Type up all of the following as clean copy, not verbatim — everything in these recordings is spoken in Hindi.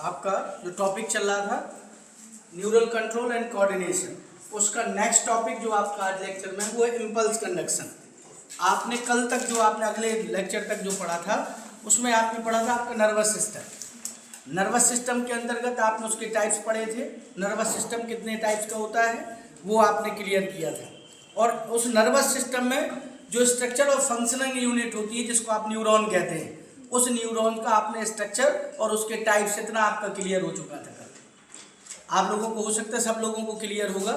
आपका जो टॉपिक चल रहा था न्यूरल कंट्रोल एंड कोऑर्डिनेशन, उसका नेक्स्ट टॉपिक जो आपका आज लेक्चर में वो है इम्पल्स कंडक्शन। आपने कल तक जो आपने अगले लेक्चर तक जो पढ़ा था उसमें आपने पढ़ा था आपका नर्वस सिस्टम। नर्वस सिस्टम के अंतर्गत आपने उसके टाइप्स पढ़े थे। नर्वस सिस्टम कितने टाइप्स का होता है वो आपने क्लियर किया था। और उस नर्वस सिस्टम में जो स्ट्रक्चर और फंक्शनिंग यूनिट होती है जिसको आप न्यूरॉन कहते हैं, उस न्यूरॉन का आपने स्ट्रक्चर और उसके टाइप्स इतना आपका क्लियर हो चुका था। आप लोगों को हो सकता है सब लोगों को क्लियर होगा।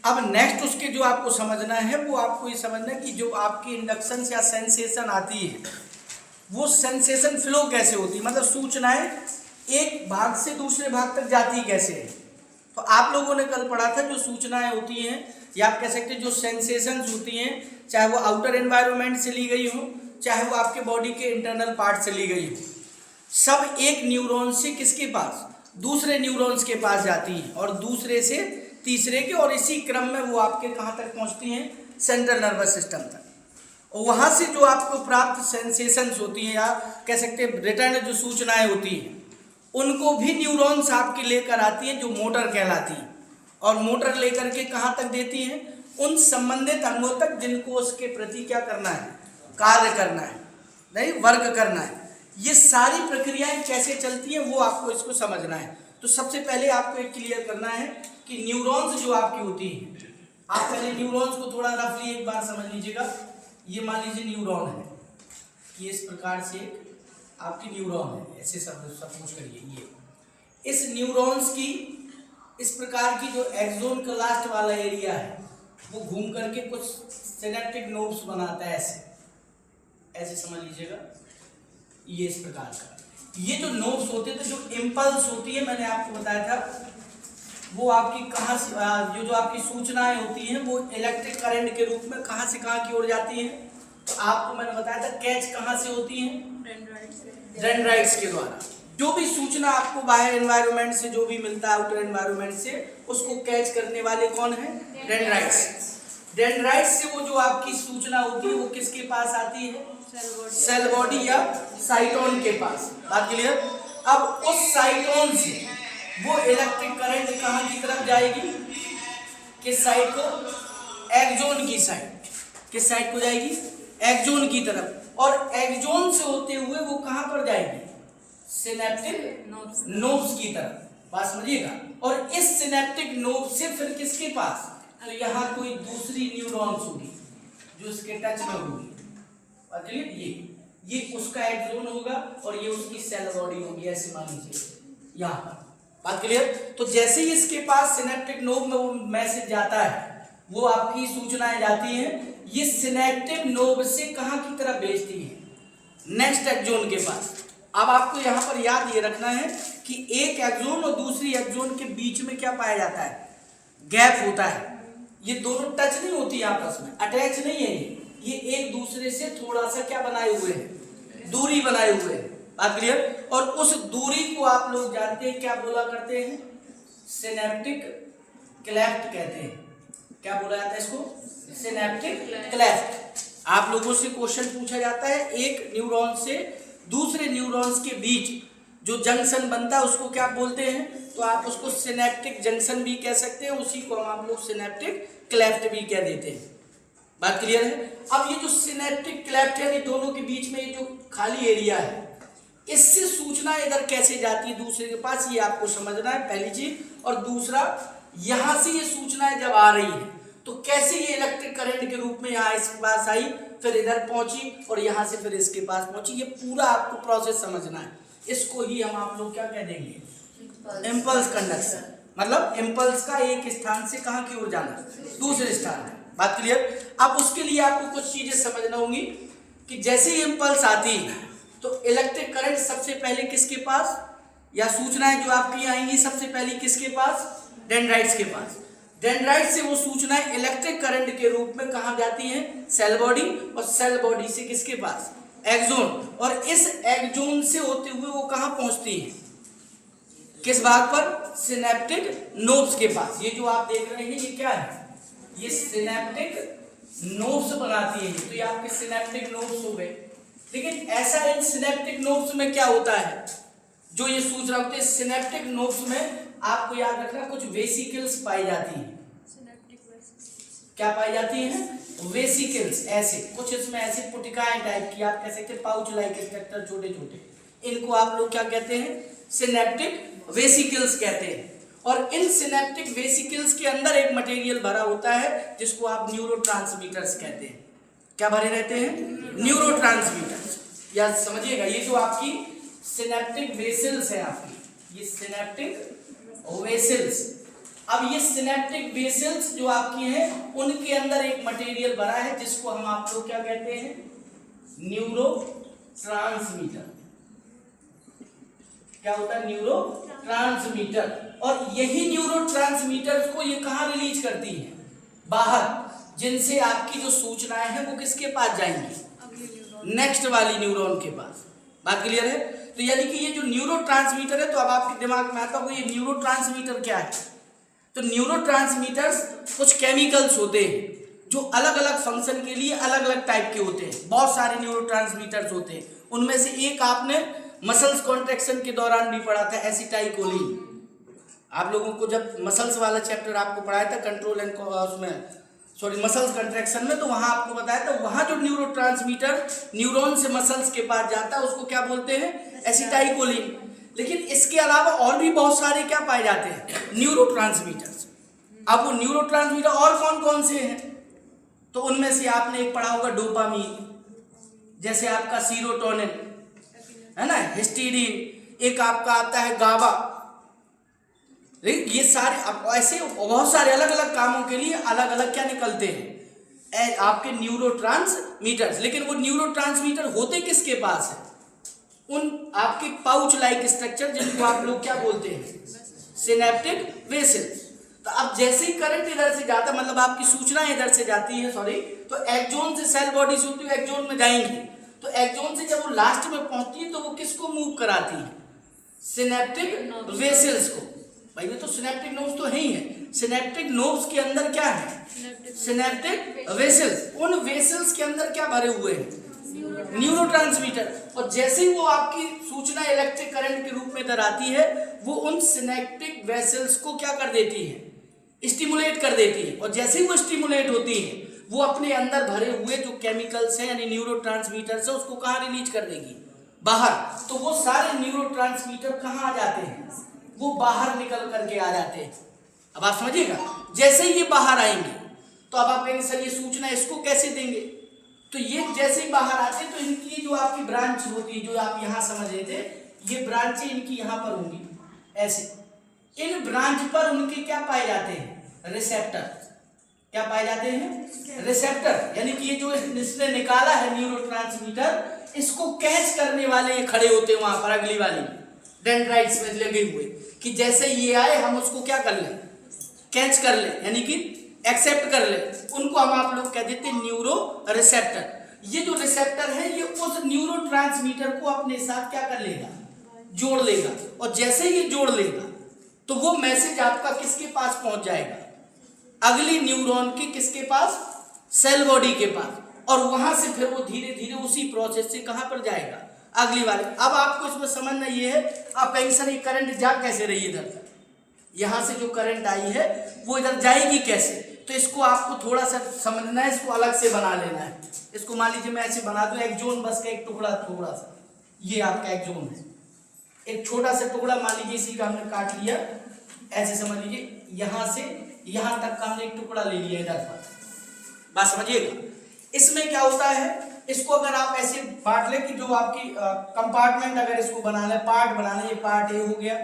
अब नेक्स्ट उसके जो आपको समझना है वो आपको ये समझना है कि जो आपकी इंडक्शन या सेंसेशन आती है वो सेंसेशन फ्लो कैसे होती है, मतलब सूचनाएं एक भाग से दूसरे भाग तक जाती कैसे है। तो आप लोगों ने कल पढ़ा था जो सूचनाएं होती हैं या आप कह सकते हैं जो सेंसेशंस होती हैं, चाहे वो आउटर एनवायरनमेंट से ली गई हो चाहे वो आपके बॉडी के इंटरनल पार्ट से ली गई हो, सब एक न्यूरॉन से किसके पास, दूसरे न्यूरॉन्स के पास जाती हैं और दूसरे से तीसरे के, और इसी क्रम में वो आपके कहाँ तक पहुँचती हैं, सेंट्रल नर्वस सिस्टम तक। और वहाँ से जो आपको प्राप्त सेंसेशंस होती हैं या कह सकते हैं रिटर्न जो सूचनाएं होती हैं उनको भी न्यूरॉन्स आपके लेकर आती हैं जो मोटर कहलाती हैं, और मोटर लेकर के कहाँ तक देती हैं, उन संबंधित अंगों तक जिनको उसके प्रति क्या करना है, कार्य करना है, नहीं वर्क करना है। ये सारी प्रक्रियाएं कैसे चलती हैं वो आपको इसको समझना है। तो सबसे पहले आपको एक क्लियर करना है कि न्यूरॉन्स जो आपकी होती हैं, आप पहले न्यूरॉन्स को थोड़ा रफली एक बार समझ लीजिएगा। ये मान लीजिए न्यूरॉन है, ये इस प्रकार से आपकी न्यूरॉन है, ऐसे सपोज करिए ये इस न्यूरॉन्स की इस प्रकार की जो एक्सोन का लास्ट वाला एरिया है वो घूम करके कुछ सिनेप्टिक नोड्स बनाता है, ऐसे ऐसे समझ लीजिएगा। ये इस प्रकार का ये जो नोड्स होते थे, जो इम्पल्स होती है मैंने आपको बताया था वो आपकी कहाँ से जो आपकी सूचनाएं होती हैं वो इलेक्ट्रिक करंट के रूप में कहाँ से कहाँ की ओर जाती हैं। तो आपको मैंने बताया था कैच कहाँ से होती हैं, डेंड्राइट्स के द्वारा। जो भी सूचना आपको बाहर एनवायरनमेंट से जो भी मिलता है आउटर एनवायरनमेंट से उसको कैच करने वाले कौन है, डेंड्राइट्स। डेंड्राइट्स से वो जो आपकी सूचना होती है वो किसके पास आती है, सेल बॉडी या साइटोन के पास। बात क्लियर। अब उस साइटोन से वो इलेक्ट्रिक करंट कहाँ की तरफ जाएगी, किस साइड को, एक्सोन की साइड। किस साइड को जाएगी, एक्सोन की तरफ। और एक्सोन से होते हुए वो कहाँ पर जाएगी, सिनेप्टिक नोड्स की तरफ। बात समझिएगा। और इस सिनेप्टिक नोड से फिर किसके पास, तो यहाँ कोई दूसरी न्यूरॉन्स होगी जो इसके टच में होगी। ये उसका एक्सोन होगा और ये उसकी सेल बॉडी होगी, ऐसे मान लीजिए यहाँ पर। बात क्लियर। तो जैसे ही इसके पास सिनेप्टिक नोड में वो मैसेज जाता है वो आपकी सूचनाएं जाती हैं, ये सिनेप्टिक नोड से कहाँ की तरफ भेजती है, नेक्स्ट एक्सोन के पास। अब आपको यहाँ पर याद ये रखना है कि एक एक्सोन और दूसरी एक्सोन के बीच में क्या पाया जाता है, गैप होता है। ये दोनों टच नहीं होती आपस में, अटैच नहीं है, ये एक दूसरे से थोड़ा सा क्या बनाए हुए हैं, दूरी बनाए हुए हैं। बात क्लियर। और उस दूरी को आप लोग जानते हैं क्या बोला करते हैं, सिनेप्टिक क्लेफ्ट कहते हैं। क्या बोला जाता है इसको, सिनेप्टिक क्लेफ्ट। आप लोगों से क्वेश्चन पूछा जाता है एक न्यूरॉन से दूसरे न्यूरॉन्स के बीच जो जंक्शन बनता है उसको क्या बोलते हैं, तो आप उसको सिनेप्टिक जंक्शन भी कह सकते हैं, उसी को हम आप लोग सिनेप्टिक क्लेफ्ट भी कह देते हैं। बात क्लियर है। अब ये जो सिनेप्टिक क्लेफ्ट है, दोनों के बीच में ये जो खाली एरिया है, इससे सूचना इधर कैसे जाती है दूसरे के पास, ये आपको समझना है पहली चीज। और दूसरा, यहां से ये सूचनाएं जब आ रही है तो कैसे ये इलेक्ट्रिक करंट के रूप में यहाँ इसके पास आई, फिर इधर पहुंची और यहाँ से फिर इसके पास पहुंची। ये पूरा आपको प्रोसेस समझना है। इसको ही हम आप लोग क्या कह देंगे, इम्पल्स कंडक्शन। मतलब इम्पल्स का एक स्थान से कहाँ की ओर जाना, दूसरे स्थान में। बात क्लियर। अब उसके लिए आपको कुछ चीजें समझना होंगी कि जैसे ही इम्पल्स आती है तो इलेक्ट्रिक करंट सबसे पहले किसके पास, या सूचनाएं जो आपकी आएंगी सबसे पहले किसके पास, डेंड्राइट्स के पास। डेंड्राइट से वो सूचनाएं इलेक्ट्रिक करंट के रूप में कहाँ जाती हैं, सेल बॉडी, और सेल बॉडी से किसके पास, एक्सोन। और इस एक्सोन से होते हुए वो कहाँ पहुंचती है, किस भाग पर, सिनेप्टिक नोड्स के पास। ये जो आप देख रहे हैं ये क्या है, ये सिनेप्टिक नोड्स बनाती है। तो ये आपके सिनेप्टिक नोड्स हो गए। लेकिन ऐसा इन सिनेप्टिक नोड्स में क्या होता है, जो ये सूचना होती है सिनेप्टिक नोड्स में आपको याद रखना कुछ वेसिकल्स पाई जाती हैं। क्या पाई जाती है? वेसिकल्स, ऐसे कुछ इसमें ऐसे पुटिकाएं टाइप की, आप कह सकते हैं पाउच लाइक स्ट्रक्चर छोटे छोटे, इनको आप लोग क्या कहते हैं? सिनेप्टिक वेसिकल्स कहते हैं। और इन सिनेप्टिक वेसिकल्स के अंदर एक मटेरियल भरा होता है जिसको आप न्यूरोट्रांसमीटर्स कहते हैं। क्या भरे रहते हैं? न्यूरोट्रांसमीटर्स। या समझिएगा, ये जो आपकी सिनेप्टिक वेसल्स है आपकी, ये सिनेप्टिक वेसल्स। अब ये सिनेप्टिक वेसल्स जो आपकी हैं उनके अंदर एक मटेरियल भरा है जिसको हम आप लोग क्या कहते हैं? न्यूरोट्रांसमीटर। क्या होता है? न्यूरोट्रांसमीटर। और यही न्यूरोट्रांसमीटर्स को ये कहां रिलीज करती है? बाहर, जिनसे आपकी जो सूचनाएं हैं वो किसके पास जाएंगी? नेक्स्ट वाली न्यूरॉन के पास। बात क्लियर है? तो यानी कि ये जो न्यूरोट्रांसमीटर है, तो अब आपके दिमाग में आता होगा ये न्यूरोट्रांसमीटर क्या है? तो न्यूरोट्रांसमीटर्स कुछ केमिकल्स होते हैं जो अलग अलग फंक्शन के लिए अलग अलग टाइप के होते हैं। बहुत सारे न्यूरोट्रांसमीटर्स होते हैं, उनमें से एक आपने मसल्स कॉन्ट्रैक्शन के दौरान भी पढ़ा था, एसिटाइकोलिन। आप लोगों को जब मसल्स वाला चैप्टर आपको पढ़ाया था कंट्रोल एंड उसमें मसल्स कंट्रैक्शन में, तो वहां आपको बताया था वहां जो न्यूरोट्रांसमीटर न्यूरॉन से मसल्स के पास जाता है उसको क्या बोलते हैं? एसिटाइकोलिन। लेकिन इसके अलावा और भी बहुत सारे क्या पाए जाते हैं? न्यूरोट्रांसमीटर्स। अब वो न्यूरोट्रांसमीटर और कौन कौन से हैं? तो उनमें से आपने एक पढ़ा होगा डोपामीन, जैसे आपका सीरोटोनिन है ना, हिस्टीडीन, एक आपका आता है गाबा। ये सारे ऐसे बहुत सारे अलग अलग कामों के लिए अलग अलग क्या निकलते हैं? आपके न्यूरोट्रांसमीटर्स। लेकिन वो न्यूरोट्रांसमीटर होते किसके पास है? उन आपके पाउच लाइक स्ट्रक्चर जिनको आप लोग क्या बोलते हैं? Synaptic vessels. तो अब जैसे ही करंट इधर से जाता, मतलब आपकी सूचना इधर से जाती है तो एक्सोन से सेल बॉडी से होती है एक्सोन में जाएंगी। तो एक्सोन से जब वो लास्ट में पहुंचती है तो वो किसको मूव कराती है? सिनेप्टिक वेसल्स को। भाई ये तो सिनेप्टिक नोड्स तो है ही है। सिनेप्टिक नोड्स के अंदर क्या है? Synaptic vessels. उन वेसल्स के अंदर क्या भरे हुए हैं? न्यूरोट्रांसमीटर। और जैसे ही वो आपकी सूचना इलेक्ट्रिक करंट के रूप में इधर आती है, वो उन सिनेप्टिक वेसल्स को क्या कर देती है? स्टिमुलेट कर देती है। और जैसे ही वो स्टिमुलेट होती है, वो अपने अंदर भरे हुए जो केमिकल्स हैं यानी न्यूरोट्रांसमीटर्स है उसको कहाँ रिलीज कर देगी? बाहर। तो वो सारे न्यूरोट्रांसमीटर कहाँ आ जाते हैं? वो बाहर निकल करके आ जाते हैं। अब आप समझिएगा, जैसे ही ये बाहर आएंगे तो अब आप कहेंगे सर ये सूचना इसको कैसे देंगे? तो ये जैसे ही बाहर आते हैं तो इनकी जो आपकी ब्रांच होती है, जो आप यहाँ समझ रहे थे, ये ब्रांचें इनकी यहाँ पर होंगी ऐसे। इन ब्रांच पर उनके क्या पाए जाते हैं? रिसेप्टर। क्या पाए जाते हैं? रिसेप्टर। यानी कि ये जो इसने निकाला है न्यूरोट्रांसमीटर, इसको कैच करने वाले ये खड़े होते हैं वहां पर अगली वाली डेंड्राइट्स में लगे हुए, कि जैसे ये आए हम उसको क्या कर लें? कैच कर ले, यानी कि एक्सेप्ट कर ले। उनको हम आप लोग कह देते हैं न्यूरो रिसेप्टर। ये जो रिसेप्टर है ये उस न्यूरोट्रांसमीटर को अपने साथ क्या कर लेगा? जोड़ लेगा। और जैसे ये जोड़ लेगा तो वो मैसेज आपका किसके पास पहुंच जाएगा? अगली न्यूरॉन के किसके पास? सेल बॉडी के पास। और वहां से फिर वो धीरे धीरे उसी प्रोसेस से कहां पर जाएगा? अगली वाले। अब आपको इसमें समझना ये है, आप कहेंगे सर ये करंट जा कैसे रही है इधर? यहां से जो करंट आई है वो इधर जाएगी कैसे? तो इसको आपको थोड़ा सा समझना है, इसको अलग से बना लेना है। इसको मान लीजिए मैं ऐसे बना दूं, एक्सोन बस का एक टुकड़ा, थोड़ा सा ये आपका एक्सोन है, एक छोटा सा टुकड़ा मान लीजिए इसी का हमने काट लिया, ऐसे समझ लीजिए यहां से यहां तक का हमने एक टुकड़ा ले लिया इधर पर। बात समझिएगा, इसमें क्या होता है, इसको अगर आप ऐसे बांट ले कि जो आपकी कंपार्टमेंट अगर इसको बना ले, पार्ट बना ले, ये पार्ट ए हो गया,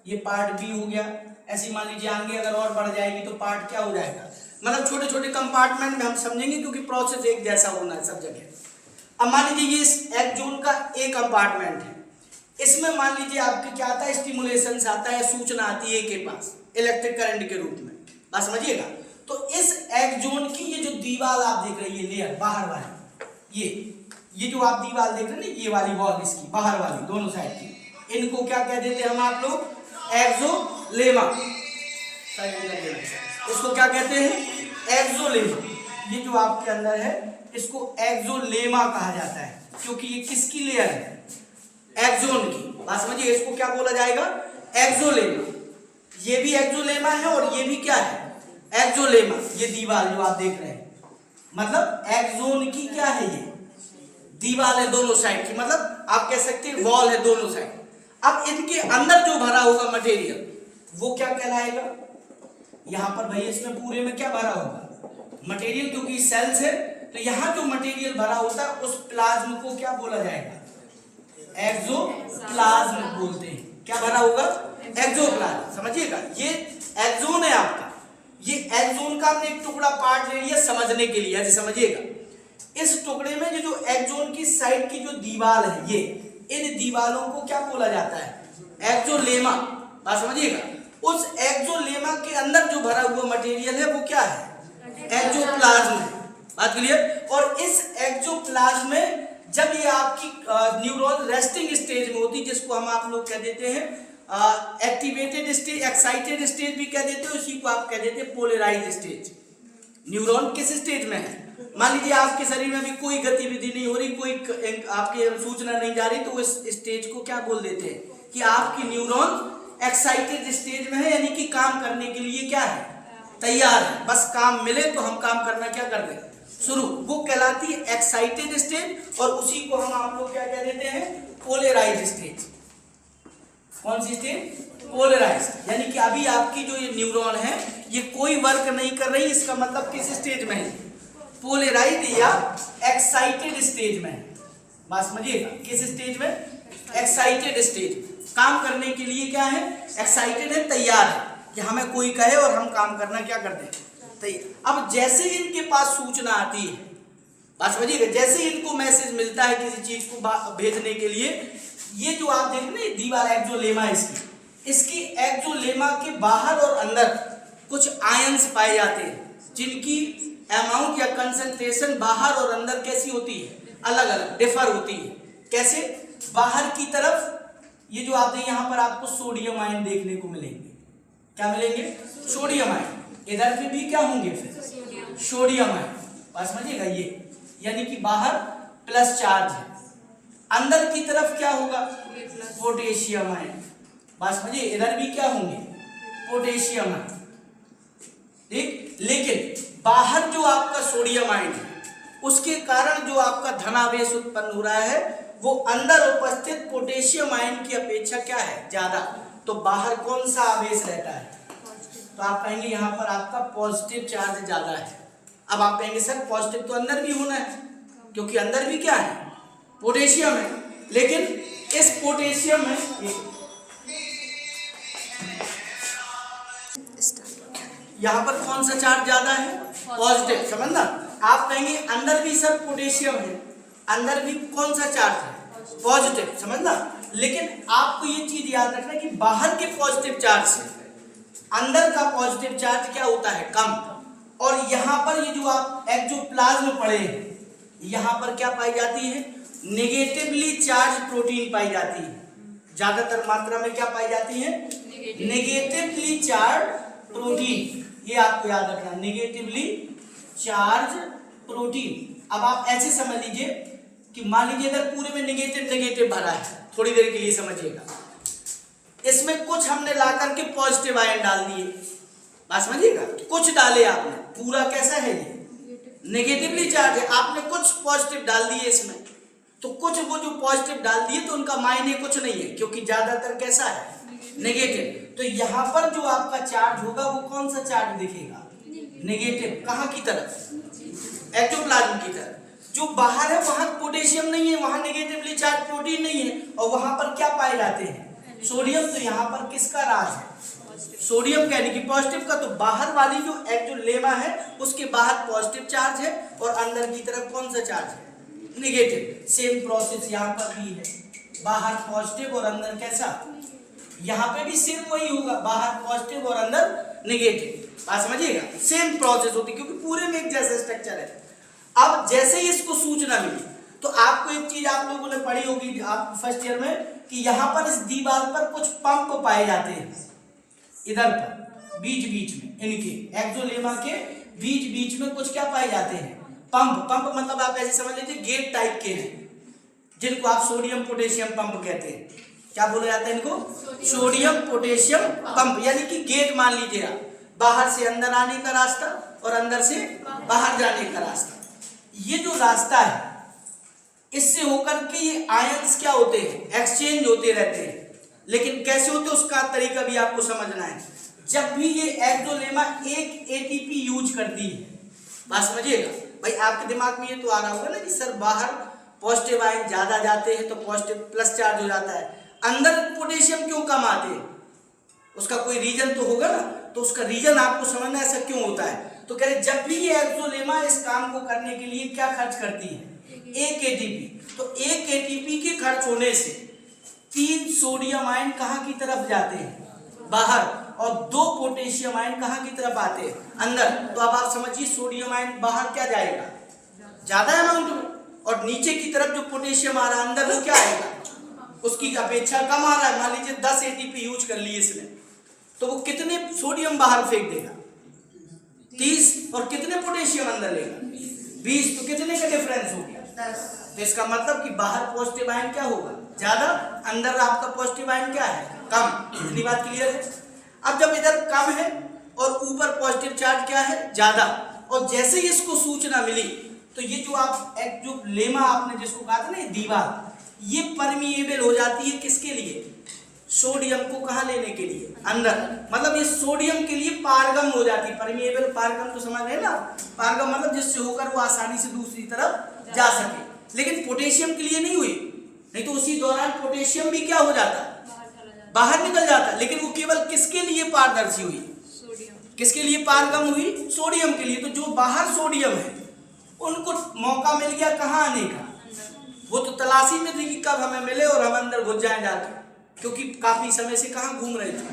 ये पार्ट बी हो गया, ऐसी मान लीजिए आगे अगर और बढ़ जाएगी तो पार्ट क्या हो जाएगा? मतलब छोटे छोटे कंपार्टमेंट में हम समझेंगे क्योंकि प्रोसेस एक जैसा होना है सब जगह। अब मान लीजिए ये एक्सोन का एक कंपार्टमेंट है, इसमें मान लीजिए आपके क्या आता है? स्टिमुलेशन आता है, सूचना आती है के पास इलेक्ट्रिक करंट के रूप में। बात समझिएगा। तो इस एक्सोन की ये जो दीवार आप देख रहे हैं, ये लेयर बाहर वाली, ये जो आप दीवार देख रहे हैं ना, ये वाली वॉल इसकी बाहर वाली दोनों साइड की, इनको क्या कह देते हैं हम आप लोग? एक्सोलेमा। इसको क्या कहते हैं? एक्सोलेमा। ये जो आपके अंदर है इसको एक्सोलेमा कहा जाता है, क्योंकि ये किसकी लेयर है? एक्सोन की। बात समझिए, इसको क्या बोला जाएगा? एक्सोलेमा। ये भी एक्सोलेमा है और ये भी क्या है? एक्सोलेमा। ये दीवार जो आप देख रहे हैं, मतलब एक्सोन की क्या है? ये दीवार है दोनों साइड की, मतलब आप कह सकते हैं वॉल है दोनों साइड। अब इनके अंदर जो भरा होगा मटेरियल वो क्या कहलाएगा? यहां पर भाई इसमें पूरे में क्या भरा होगा? मटेरियल, क्योंकि सेल्स है तो यहां जो मटेरियल भरा होता है उस प्लाज्म को क्या बोला जाएगा? एक्सोप्लाज्म बोलते हैं। क्या भरा होगा? एक्सोप्लाज्म। समझिएगा, ये एक्सोन है आपका। ये एक्सोन का हमने एक टुकड़ा पार्ट ले लिया समझने के लिए, ऐसे समझिएगा। इस टुकड़े में जो एक्सोन की साइड की जो दीवार है, ये इन दीवारों को क्या बोला जाता है? एक्सोलेमा। बात समझिएगा, उस एक्सोलेमा के अंदर जो भरा हुआ मटेरियल है वो क्या है? एक्सोप्लाज्म है। बात क्लियर? और इस एक्सोप्लाज्म में जब ये आपकी न्यूरॉन रेस्टिंग स्टेज में होती है, जिसको हम आप लोग कह देते हैं एक्टिवेटेड स्टेज, एक्साइटेड स्टेज भी कह देते हैं, उसी को आप कह देते हैं पोलराइज स्टेज। न्यूरॉन किस स्टेज में है? मान लीजिए आपके शरीर में भी कोई गतिविधि नहीं हो रही, कोई आपके सूचना नहीं जा रही, तो उस स्टेज को क्या बोल देते हैं कि आपकी न्यूरॉन एक्साइटेड स्टेज में है, यानी कि काम करने के लिए क्या है? तैयार है। बस काम मिले तो हम काम करना क्या कर दें? शुरू। वो कहलाती है एक्साइटेड स्टेज, और उसी को हम आप लोग क्या कह देते हैं? Polarise stage. कौन सी स्टेज? पोलराइज। यानी कि अभी आपकी जो ये न्यूरॉन है ये कोई वर्क नहीं कर रही, इसका मतलब किस स्टेज में है? पोलराइज या एक्साइटेड स्टेज में है। बात समझिएगा, किस स्टेज में? Excited stage. काम करने के लिए क्या है? एक्साइटेड है, तैयार है कि हमें कोई कहे और हम काम करना क्या करते हैं? अब जैसे इनके पास सूचना आती है, बात समझिएगा, जैसे इनको मैसेज मिलता है किसी चीज को भेजने के लिए, ये जो आप देख रहे हैं दीवार एक्सोलेमा, इसकी एक्सोलेमा के बाहर और अंदर कुछ आयंस पाए जाते हैं, जिनकी अमाउंट या कंसंट्रेशन बाहर और अंदर कैसी होती है? अलग अलग, डिफर होती है। कैसे? बाहर की तरफ ये जो आते हैं, यहां पर आपको सोडियम आयन देखने को मिलेंगे। क्या मिलेंगे? Sodium ion. इधर पे भी क्या होंगे? फिर सोडियम आयन। बात समझिएगा, ये यानी कि बाहर प्लस चार्ज है, अंदर की तरफ क्या होगा? Potassium ion. बात समझिए, इधर भी क्या होंगे? Potassium ion. ठीक, लेकिन बाहर जो आपका सोडियम आयन है उसके कारण जो आपका धनावेश उत्पन्न हो रहा है वो अंदर उपस्थित पोटेशियम आयन की अपेक्षा क्या है? ज्यादा। तो बाहर कौन सा आवेश रहता है? तो आप कहेंगे यहाँ पर आपका पॉजिटिव चार्ज ज्यादा है। अब आप कहेंगे सर पॉजिटिव तो अंदर भी होना है, क्योंकि अंदर भी क्या है? पोटेशियम है। लेकिन इस पोटेशियम में यहाँ पर कौन सा चार्ज ज्यादा है? पॉजिटिव। समझना, आप कहेंगे अंदर भी सर पोटेशियम है, अंदर भी कौन सा चार्ज है? पॉजिटिव। समझना, लेकिन आपको ये चीज याद रखना कि बाहर के पॉजिटिव चार्ज से अंदर का पॉजिटिव चार्ज क्या होता है? कम। और यहाँ पर ये जो आप एक्सोप्लाज्म पढ़े हैं, यहाँ पर क्या पाई जाती है? नेगेटिवली चार्ज प्रोटीन पाई जाती है। ज्यादातर मात्रा में क्या पाई जाती है? Negatively charge protein. ये आपको याद रखना, नेगेटिवली चार्ज प्रोटीन। अब आप ऐसे समझ लीजिए कि मान लीजिए इधर पूरे में नेगेटिव भरा है, थोड़ी देर के लिए समझिएगा, इसमें कुछ हमने ला करके पॉजिटिव आयन डाल दिए। बात समझिएगा, कुछ डाले आपने, पूरा कैसा है? ये नेगेटिवली चार्ज है, आपने कुछ पॉजिटिव डाल दिए इसमें, तो कुछ वो जो पॉजिटिव डाल दिए तो उनका मायने कुछ नहीं है, क्योंकि ज्यादातर कैसा है? नेगेटिव। तो यहाँ पर जो आपका चार्ज होगा वो कौन सा चार्ज दिखेगा? नेगेटिव। कहाँ की तरफ? एक्टोप्लाज्म की तरफ। जो बाहर है वहां पोटेशियम नहीं है, वहां नेगेटिवली चार्ज प्रोटीन नहीं है, और वहां पर क्या पाए जाते हैं? सोडियम। तो यहाँ पर किसका राज है? सोडियम का, यानी कि पॉजिटिव का। तो बाहर वाली जो एक्सोलेमा है उसके बाहर पॉजिटिव चार्ज है और अंदर की तरफ कौन सा चार्ज है? नेगेटिव। सेम प्रोसेस यहाँ पर भी है, बाहर पॉजिटिव और अंदर कैसा? यहाँ पे भी सेम वही होगा, बाहर पॉजिटिव और अंदर नेगेटिव। बात समझिएगा, सेम प्रोसेस होती है, क्योंकि पूरे में एक जैसा स्ट्रक्चर है। अब जैसे ही इसको सूचना मिली तो आपको एक चीज आप लोगों ने पढ़ी होगी आप फर्स्ट ईयर में, कि यहाँ पर इस दीवार पर कुछ पंप पाए जाते हैं, इधर पर बीच बीच में, इनके एक्सोलेमा के बीच बीच में कुछ क्या पाए जाते हैं? पंप। पंप मतलब आप ऐसे समझ लीजिए गेट टाइप के हैं, जिनको आप सोडियम पोटेशियम पंप कहते हैं। क्या बोला जाता है इनको? Sodium potassium pump. यानी कि गेट मान लीजिए आप, बाहर से अंदर आने का रास्ता और अंदर से बाहर जाने का रास्ता। ये जो रास्ता है इससे होकर के ये आयंस क्या होते हैं? एक्सचेंज होते रहते हैं। लेकिन कैसे होते हैं उसका तरीका भी आपको समझना है। जब भी ये एक्सोलेमा एक एटीपी यूज करती है, बात समझिएगा भाई, आपके दिमाग में ये तो आ रहा होगा ना कि सर बाहर पॉजिटिव आयन ज्यादा जाते हैं तो पॉजिटिव प्लस चार्ज हो जाता है, अंदर पोटेशियम क्यों कम आते हैं? उसका कोई रीजन तो होगा ना, तो उसका रीजन आपको समझना ऐसा क्यों होता है। तो कह रहे जब भी ये एक्सोलेमा इस काम को करने के लिए क्या खर्च करती है? एक एटीपी। तो एक एटीपी के खर्च होने से 3 सोडियम आयन कहाँ की तरफ जाते हैं? बाहर। और 2 पोटेशियम आयन कहाँ की तरफ आते हैं? अंदर। तो अब आप समझिए सोडियम आयन बाहर क्या जाएगा? ज्यादा अमाउंट में, और नीचे की तरफ जो पोटेशियम आ रहा है अंदर वो क्या आएगा? उसकी अपेक्षा कम आ रहा है। मान लीजिए 10 एटीपी यूज कर लिए इसने, तो वो कितने सोडियम बाहर फेंक देगा? 30। और कितने पोटेशियम अंदर लेगा? 20। तो कितने का डिफरेंस हो गया? 10। तो इसका मतलब कि बाहर पॉजिटिव आयन क्या होगा? ज्यादा, अंदर आपका पॉजिटिव आयन क्या है? कम। इतनी बात क्लियर है। अब जब इधर कम है और ऊपर पॉजिटिव चार्ज क्या है? ज्यादा, और जैसे ही इसको सूचना मिली तो ये जो आप एक जो लेमा आपने जिसको कहा था ना, ये दीवार, ये परमिएबल हो जाती है। किसके लिए? सोडियम को कहाँ लेने के लिए? अंदर। मतलब ये सोडियम के लिए पारगम हो जाती है। परमिएबल, पारगम तो समझ रहे ना? पारगम मतलब जिससे होकर वो आसानी से दूसरी तरफ जा सके। लेकिन पोटेशियम के लिए नहीं हुई, नहीं तो उसी दौरान पोटेशियम भी क्या हो जाता? बाहर निकल जाता। लेकिन वो केवल किसके लिए पारदर्शी हुई? किसके लिए पारगम हुई? सोडियम के लिए। तो जो बाहर सोडियम है उनको मौका मिल गया कहाँ आने का? वो तो तलाशी में थे कि कब हमें मिले और हम अंदर घुस जाए जाके, क्योंकि काफी समय से कहाँ घूम रहे थे?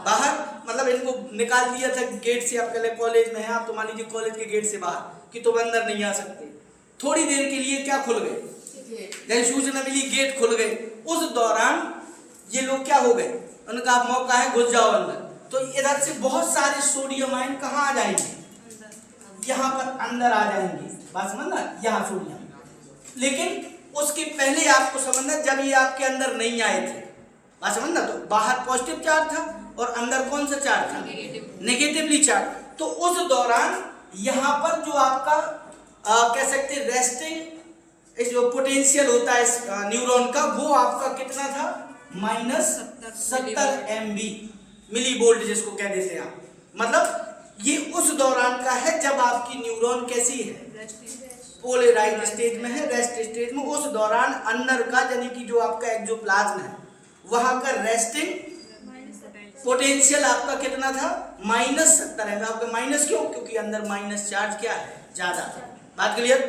बाहर। मतलब इनको निकाल दिया था गेट से। आप पहले कॉलेज में हैं आप, तो मान लीजिए कॉलेज के गेट से बाहर कि तुम अंदर नहीं आ सकते। थोड़ी देर के लिए क्या खुल गए? जब सूचना मिली गेट खुल गए। उस दौरान ये लोग क्या हो गए? उनका आप मौका है, घुस जाओ अंदर। तो इधर से बहुत सारे सोडियम आयन कहाँ आ जाएंगे? यहाँ पर अंदर आ जाएंगे। बात समझना, यहाँ सोडियम। लेकिन उसके पहले आपको समझना, जब ये आपके अंदर नहीं आए थे, बात समझना, तो बाहर पॉजिटिव चार्ज था और अंदर कौन सा चार्ज था? Negatively charge. तो उस दौरान यहाँ पर जो आपका कह सकते हैं रेस्टिंग जो पोटेंशियल होता है इस न्यूरॉन का, वो आपका कितना था? -70 MV, मिली वोल्ट जिसको कह देते हैं आप। मतलब ये उस दौरान का है जब आपकी न्यूरॉन कैसी है? पोलराइज स्टेज में है, रेस्ट स्टेज में। उस दौरान अंदर का यानी कि जो आपका एक्सोप्लाज्म है वहां का रेस्टिंग पोटेंशियल आपका कितना था? -70 है। आपका माइनस क्यों? क्योंकि अंदर माइनस चार्ज क्या है? ज्यादा। बात क्लियर?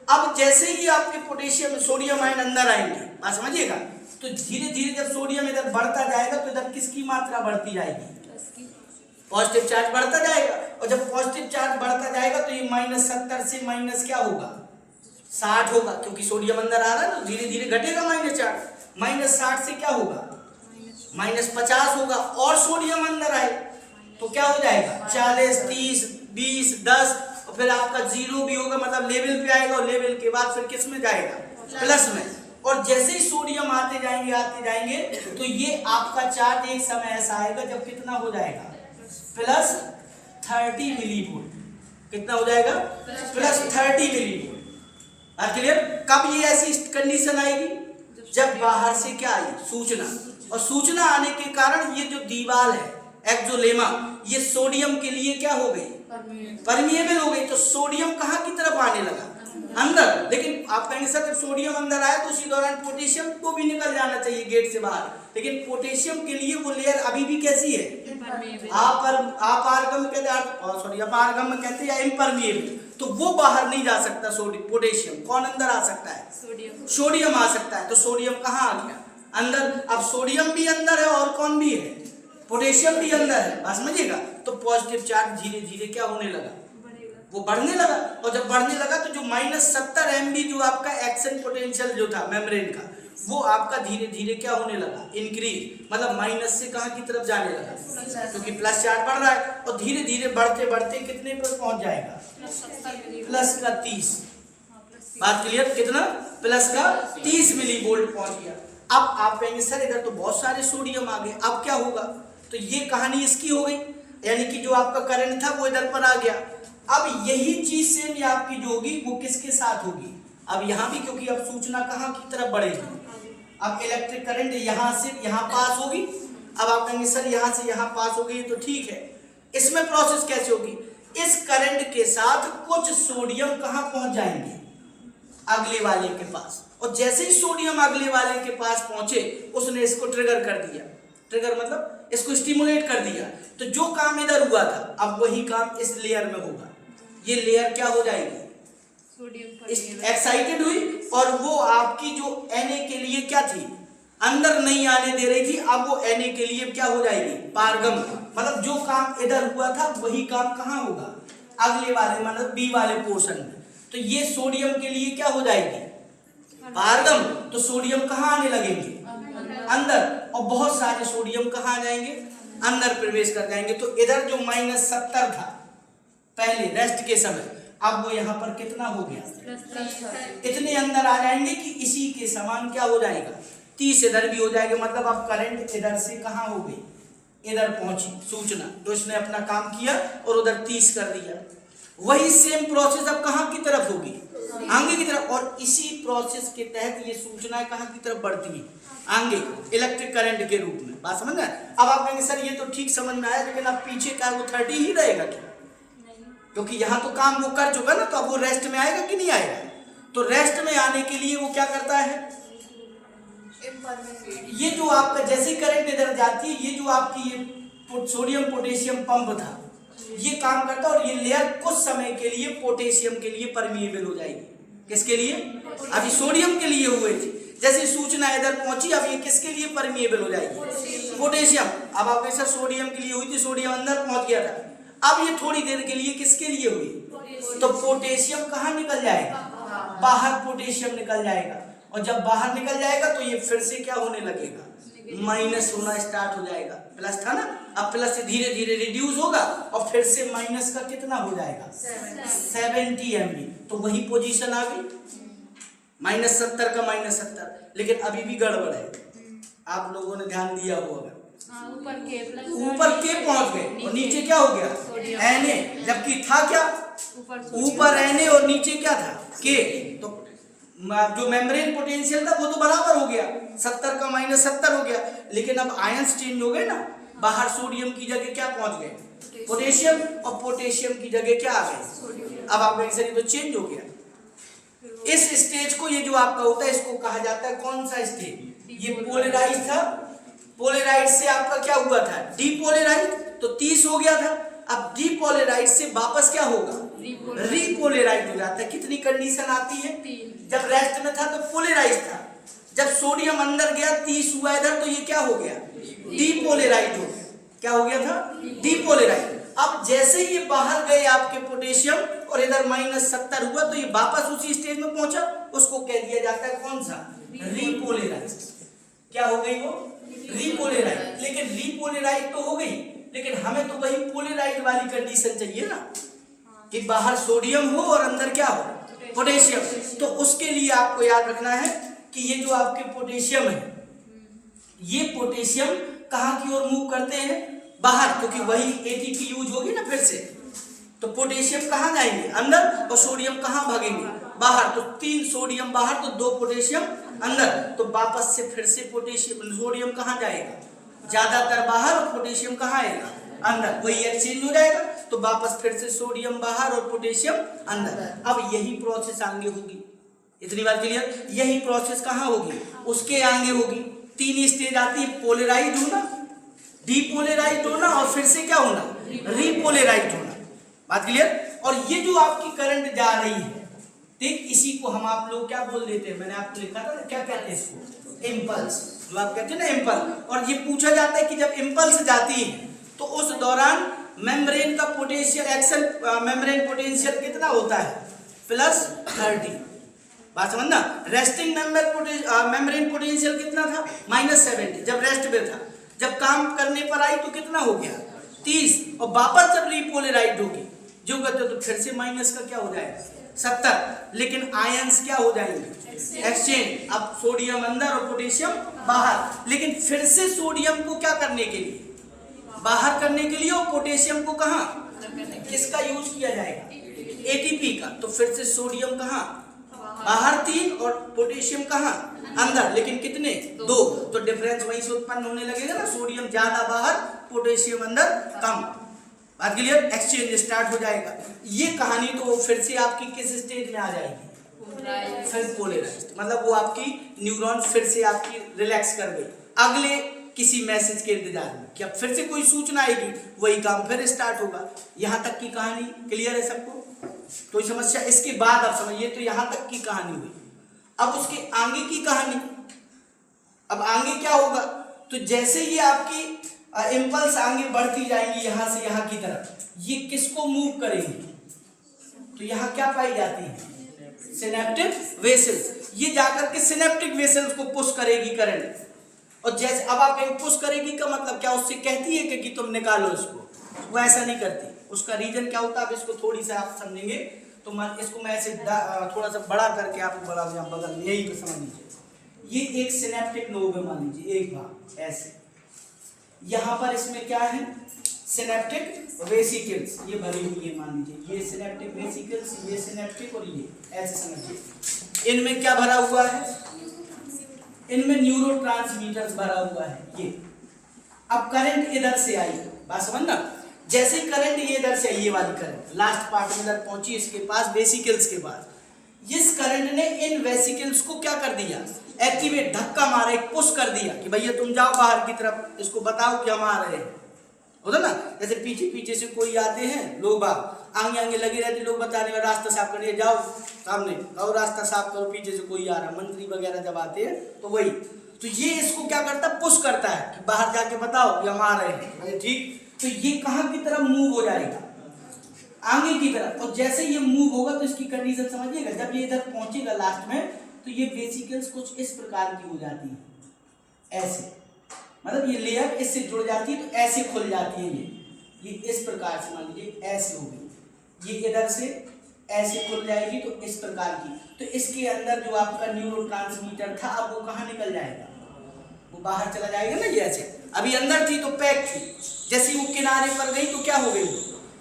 अब जैसे ही आपके पोटेशियम सोडियम आयन अंदर आएंगे, बात समझिएगा, तो धीरे धीरे जब सोडियम इधर बढ़ता जाएगा तो इधर किसकी मात्रा बढ़ती जाएगी? पॉजिटिव चार्ज बढ़ता जाएगा। और जब पॉजिटिव चार्ज बढ़ता जाएगा तो ये -70 से माइनस क्या होगा? 60 होगा, क्योंकि सोडियम अंदर आ रहा है तो धीरे धीरे घटेगा माइनस चार्ज। -60 से क्या होगा? -50 होगा। और सोडियम अंदर आए तो क्या हो जाएगा? 40, 30, 20, 10, और फिर आपका 0 भी होगा, मतलब लेवल पे आएगा। और लेवल के बाद फिर किस में जाएगा? प्लस में। और जैसे ही सोडियम आते जाएंगे तो ये आपका चार्ज एक समय ऐसा आएगा जब कितना हो जाएगा? +30 मिलीवोल्ट। कितना हो जाएगा? +30 मिलीवोल्ट। क्लियर? कब ये ऐसी कंडीशन आएगी? जब बाहर से क्या आई? सूचना। और सूचना आने के कारण ये जो दीवार है एक्सोलेमा, ये सोडियम के लिए क्या हो गई? परमिएबल हो गई। तो सोडियम कहाँ की तरफ आने लगा? अंदर। लेकिन आप कहेंगे सर जब सोडियम अंदर आया तो उसी दौरान पोटेशियम को भी निकल जाना चाहिए गेट से बाहर। लेकिन पोटेशियम के लिए वो लेयर अभी भी कैसी है? अपारगम कहते हैं, सॉरी अपारगम कहते हैं या इम्परमिएबल। तो वो बाहर नहीं जा सकता पोटेशियम। कौन अंदर आ सकता है? सोडियम आ सकता है। तो सोडियम कहाँ आ गया? अंदर। अब सोडियम भी अंदर है और कौन भी है? पोटेशियम भी अंदर है। बात समझिएगा। तो पॉजिटिव चार्ज धीरे धीरे क्या होने लगा? वो बढ़ने लगा। और जब बढ़ने लगा तो जो -70 MV जो आपका एक्शन पोटेंशियल जो था मेम्ब्रेन का, वो आपका धीरे धीरे क्या होने लगा? इंक्रीज। मतलब माइनस से कहाँ की तरफ जाने लगा? क्योंकि प्लस चार्ज बढ़ रहा है। और धीरे धीरे बढ़ते बढ़ते कितने पर पहुंच जाएगा? +30। बात क्लियर? कितना? प्लस का 30 मिली वोल्ट पहुंच गया। अब आप कहेंगे सर इधर तो बहुत सारे सोडियम आ गए, अब क्या होगा? तो ये कहानी इसकी हो गई, यानी कि जो आपका करंट था वो इधर पर आ गया। अब यही चीज सेम आपकी जो होगी वो किसके साथ होगी? अब यहाँ भी, क्योंकि अब सूचना कहाँ की तरफ बढ़ेगी, अब इलेक्ट्रिक करंट यहाँ से यहाँ पास होगी। अब आप कहेंगे सर यहाँ से यहाँ पास हो गई तो ठीक है, इसमें प्रोसेस कैसे होगी? इस करंट के साथ कुछ सोडियम कहाँ पहुंच जाएंगे? अगले वाले के पास, और जैसे ही सोडियम अगले वाले के पास पहुंचे उसने इसको ट्रिगर कर दिया। ट्रिगर मतलब इसको स्टिमुलेट कर दिया, तो जो काम इधर हुआ था अब वही काम इस लेयर में होगा। ये लेयर क्या हो जाएगी? एक्साइटेड हुई, और वो आपकी जो Na के लिए क्या थी, अंदर नहीं आने दे रही थी, अब वो Na के लिए क्या हो जाएगी? पारगम। मतलब जो काम इधर हुआ था वही काम कहाँ होगा? अगले वाले मतलब बी वाले पोर्शन में। तो ये सोडियम के लिए क्या हो जाएगी? पारगम। तो सोडियम कहाँ आने लगेंगे? अंदर। और बहुत सारे सोडियम कहाँ आ जाएंगे? अंदर प्रवेश कर जाएंगे। तो इधर जो -70 था पहले रेस्ट के समय, अब वो यहाँ पर कितना हो गया? इतने अंदर आ जाएंगे कि इसी के समान क्या हो जाएगा? 30 इधर भी हो जाएगा। मतलब अब करंट इधर से कहाँ हो गई? इधर पहुंची सूचना, तो इसने अपना काम किया और उधर 30 कर दिया। वही सेम प्रोसेस अब कहाँ की तरफ होगी? आगे की तरफ। और इसी प्रोसेस के तहत ये सूचनाएं कहाँ की तरफ बढ़ती है? आगे, इलेक्ट्रिक करंट के रूप में। बात समझ में? अब आप कहेंगे सर ये तो ठीक समझ में आया, लेकिन अब पीछे का वो 30 ही रहेगा क्या? क्योंकि यहाँ तो काम वो कर चुका ना, तो अब वो रेस्ट में आएगा कि नहीं आएगा? तो रेस्ट में आने के लिए वो क्या करता है? ये जो आपका जैसे करंट इधर जाती है, ये जो आपकी ये सोडियम पोटेशियम पंप था ये काम करता है, और ये लेयर कुछ समय के लिए पोटेशियम के लिए परमिएबल हो जाएगी। किसके लिए? अभी सोडियम के लिए हुए थे, जैसे सूचना इधर पहुंची अब ये किसके लिए परमिएबल हो जाएगी? पोटेशियम। अब आप ऐसा सोडियम के लिए हुई थी, सोडियम अंदर पहुंच गया था, अब ये थोड़ी देर के लिए किसके लिए हुई? तो पोटेशियम कहाँ निकल जाएगा? बाहर पोटेशियम निकल जाएगा, और जब बाहर निकल जाएगा तो ये फिर से क्या होने लगेगा? माइनस होना स्टार्ट हो जाएगा। प्लस था ना, अब प्लस से धीरे धीरे रिड्यूस होगा और फिर से माइनस का कितना हो जाएगा? 70 MV। तो वही पोजीशन आ गई, -70 का -70। लेकिन अभी भी गड़बड़ है, आप लोगों ने ध्यान दिया होगा, ऊपर के पहुंच गए और नीचे क्या हो गया? Na। जबकि था क्या? ऊपर Na और नीचे क्या था? के। तो जो मेम्ब्रेन पोटेंशियल था वो तो बराबर हो गया, 70 का -70 हो गया। लेकिन अब आयंस चेंज हो गए ना, बाहर सोडियम की जगह क्या पहुंच गए? पोटेशियम, और पोटेशियम की जगह क्या आ गए? अब आपका एक्सरी तो चेंज हो गया। इस स्टेज को, ये जो आपका होता है इसको कहा जाता है कौन सा स्टेज? ये पोलराइज था, पोलराइज से आपका क्या हुआ था? डीपोलराइज। तो 30 हो गया था, अब डीपोलराइज से वापस क्या होगा? रीपोलराइज हो जाता है। कितनी कंडीशन आती है? जब रेस्ट में था तो पोलराइज था, जब सोडियम अंदर गया 30 हुआ इधर, तो ये क्या हो गया? डीपोलराइज हो गया। क्या हो गया था? डीपोलराइज। अब जैसे ये बाहर गए आपके पोटेशियम और इधर -70 हुआ, तो ये वापस उसी स्टेज में पहुंचा, उसको कह दिया जाता है कौन सा? रीपोलराइज। क्या हो गई वो? रीपोलराइज। लेकिन रीपोलराइज तो हो गई, लेकिन हमें तो वही पोलराइज वाली कंडीशन चाहिए ना, कि बाहर सोडियम हो और अंदर क्या हो? पोटेशियम। तो उसके लिए आपको याद रखना है कि ये जो आपके पोटेशियम है, ये पोटेशियम कहाँ की ओर मूव करते हैं? बाहर, क्योंकि वही ATP यूज होगी ना फिर से। तो पोटेशियम कहाँ जाएंगे? अंदर, और सोडियम कहाँ भागेंगे? बाहर। तो 3 सोडियम बाहर, तो 2 पोटेशियम अंदर। तो वापस से फिर से पोटेशियम, सोडियम कहाँ जाएगा? ज्यादातर बाहर, और पोटेशियम कहाँ आएगा? अंदर। वही एक्सचेंज हो जाएगा, तो वापस फिर से सोडियम बाहर और पोटेशियम अंदर। अब यही प्रोसेस आगे होगी। इतनी बात क्लियर? यही प्रोसेस कहाँ होगी? उसके आगे होगी। 3 स्टेज आती है, पोलराइज होना, डीपोलराइज होना, और फिर से क्या होना? रीपोलराइज होना। बात क्लियर? और ये जो आपकी करंट जा रही है, ठीक, इसी को हम आप लोग क्या बोल देते हैं? मैंने आपको लिखा था ना, क्या कहते हैं इसको? इम्पल्स। जो आप कहते हैं ना इम्पल्स। और ये पूछा जाता है कि जब इम्पल्स जाती है तो उस दौरान मेम्ब्रेन का पोटेंशियल एक्शन, मेम्ब्रेन पोटेंशियल कितना होता है? +30। बात समझना। रेस्टिंग मेम्ब्रेन पोटेंशियल कितना था? -70 जब रेस्ट में था। जब काम करने पर आई तो कितना हो गया? 30। और वापस जब रीपोलराइज होगी जो कहते हो, तो फिर से माइनस का क्या हो जाएगा? 70, लेकिन आयंस क्या हो जाएंगे, एक्सचेंज। अब सोडियम अंदर और पोटेशियम बाहर, लेकिन फिर से सोडियम को क्या करने के लिए, बाहर करने के लिए, और पोटेशियम को कहाँ, किसका यूज किया जाएगा, एटीपी का। तो फिर से सोडियम कहाँ, बाहर 3 और पोटेशियम कहाँ, अंदर, लेकिन कितने, 2। तो डिफरेंस वहीं से उत्पन्न होने लगेगा ना, सोडियम ज्यादा बाहर, पोटेशियम अंदर कम। बात क्लियर, एक्सचेंज स्टार्ट हो जाएगा। ये कहानी तो फिर से आपकी किस स्टेज में आ जाएगी, फिर पोलराइज्ड, मतलब वो आपकी न्यूरॉन फिर से आपकी रिलैक्स कर गई अगले किसी मैसेज के इंतजार में कि अब फिर से कोई सूचना आएगी, वही काम फिर स्टार्ट होगा। यहाँ तक की कहानी क्लियर है सबको, कोई समस्या? इसके बाद आप समझिए, तो यहाँ तक की कहानी हुई। अब उसके आगे की कहानी, अब आगे क्या होगा, तो जैसे ये आपकी इम्पल्स आगे बढ़ती जाएंगी यहाँ से यहाँ की तरफ, ये किसको मूव करेंगी, तो यहाँ क्या पाई जाती है, सिनेप्टिक वेसल्स। ये जाकर के सिनेप्टिक वेसल्स को पुश करेगी करंट, और जैसे अब आप कहीं पुश करेगी का मतलब क्या, उससे कहती है कि तुम निकालो इसको, वो ऐसा नहीं करती। उसका रीजन क्या होता है, अब इसको थोड़ी सा आप समझेंगे तो इसको मैं ऐसे थोड़ा सा बड़ा करके आपको बड़ा बगल में यही तो समझ लीजिए। ये एक सिनेप्टिक नोब है, मान लीजिए एक भाग ऐसे, यहाँ पर इसमें क्या है, सिनेप्टिक वेसिकल्स ये भरी हुई है, मान लीजिए ये सिनेप्टिक वेसिकल्स, ये सिनेप्टिक, और ये ऐसे समझिए। इनमें क्या भरा हुआ है, इनमें न्यूरोट्रांसमीटर्स भरा हुआ है ये। अब करंट इधर से आई, बात समझना, जैसे ही करंट ये इधर से आई, ये वाली करंट लास्ट पार्ट में इधर पहुंची, इसके पास वेसिकल्स के पास, इस करंट ने इन वेसिकल्स को क्या कर दिया, एक्टिवेट, धक्का मारा, एक पुश कर दिया कि भैया तुम जाओ बाहर की तरफ, इसको बताओ कि हम आ रहे हैं, होता ना। जैसे पीछे पीछे से कोई आते हैं लोग, आगे आगे लगे रहते लोग बताने में, रास्ता साफ करने, जाओ सामने और रास्ता साफ करो, पीछे से कोई आ रहा, मंत्री वगैरह जब आते हैं तो वही। तो ये इसको क्या करता है, पुश करता है कि बाहर जाके बताओ कि हम आ रहे हैं, ठीक। तो ये कहाँ की तरफ मूव हो जाएगा, आगे की तरफ। और जैसे ये मूव होगा तो इसकी कंडीशन समझिएगा, जब ये इधर पहुंचेगा लास्ट में, तो ये वेसिकल्स कुछ इस प्रकार की हो जाती है, ऐसे, मतलब ये लेयर इससे जुड़ जाती है तो ऐसे खुल जाती है, ये इस प्रकार से मान लीजिए ऐसे होगी, ये इधर से ऐसे खुल जाएगी तो इस प्रकार की। तो इसके अंदर जो आपका न्यूरोट्रांसमीटर था, अब वो कहाँ निकल जाएगा, वो बाहर चला जाएगा ना, ये ऐसे। अभी अंदर थी तो पैक थी, जैसे वो किनारे पर गई तो क्या हो गई,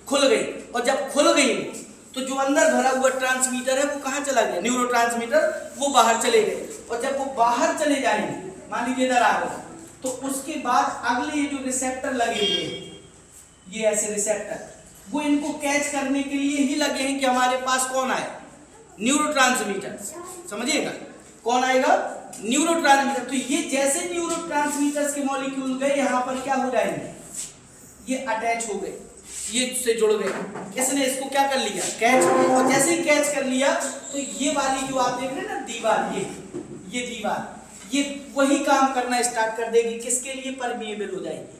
खुल गई। और जब खुल गई तो जो अंदर भरा हुआ ट्रांसमीटर है वो कहाँ चला गया, न्यूरोट्रांसमीटर, वो बाहर चले गए। और जब वो बाहर चले जाएंगे, मान लीजिए इधर आ गए, तो उसके बाद अगले ये जो रिसेप्टर लगे हुए हैं, ये ऐसे रिसेप्टर, वो इनको कैच करने के लिए ही लगे हैं कि हमारे पास कौन आए, न्यूरोट्रांसमीटर। समझिएगा, कौन आएगा, न्यूरोट्रांसमीटर। तो ये जैसे न्यूरोट्रांसमीटर्स के मॉलिक्यूल गए यहाँ पर क्या हो जाएंगे, ये अटैच हो गए, ये से जुड़ गए, इसने इसको क्या कर लिया, कैच। और जैसे ही कैच कर लिया तो ये वाली जो आप देख रहे हैं ना दीवार, ये दीवार, ये वही काम करना स्टार्ट कर देगी, किसके लिए, परमिएबल हो जाएगी।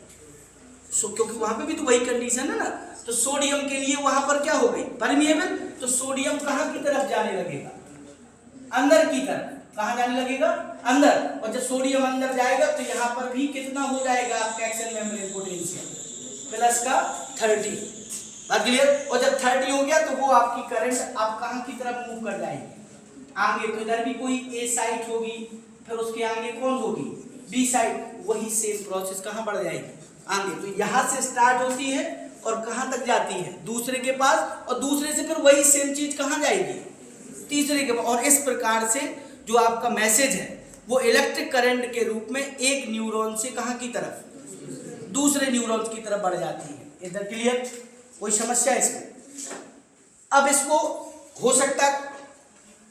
क्योंकि वहां पे भी तो वही कंडीशन है ना, तो सोडियम के लिए वहां पर क्या हो गई, परमिएबल। तो सोडियम कहाँ की तरफ जाने लगेगा, अंदर की तरफ। कहाँ जाने लगेगा, अंदर। और जब सोडियम अंदर जाएगा तो यहाँ पर भी कितना हो जाएगा आपका एक्शन मेम्ब्रेन पोटेंशियल, प्लस का 30। बात क्लियर। और जब 30 हो गया तो वो आपकी करंट आप कहाँ की तरफ मूव कर जाएगी, आगे। तो इधर भी कोई ए साइट होगी, फिर उसके आगे कौन होगी, बी साइड, वही सेम प्रोसेस कहाँ बढ़ जाएगी, आगे। तो यहाँ से स्टार्ट होती है और कहाँ तक जाती है, दूसरे के पास, और दूसरे से फिर वही सेम चीज कहाँ जाएगी, तीसरे के पास। और इस प्रकार से जो आपका मैसेज है वो इलेक्ट्रिक करंट के रूप में एक न्यूरॉन से कहाँ की तरफ, दूसरे न्यूरॉन्स की तरफ बढ़ जाती है। इधर क्लियर, कोई समस्या इसमें? अब इसको हो सकता है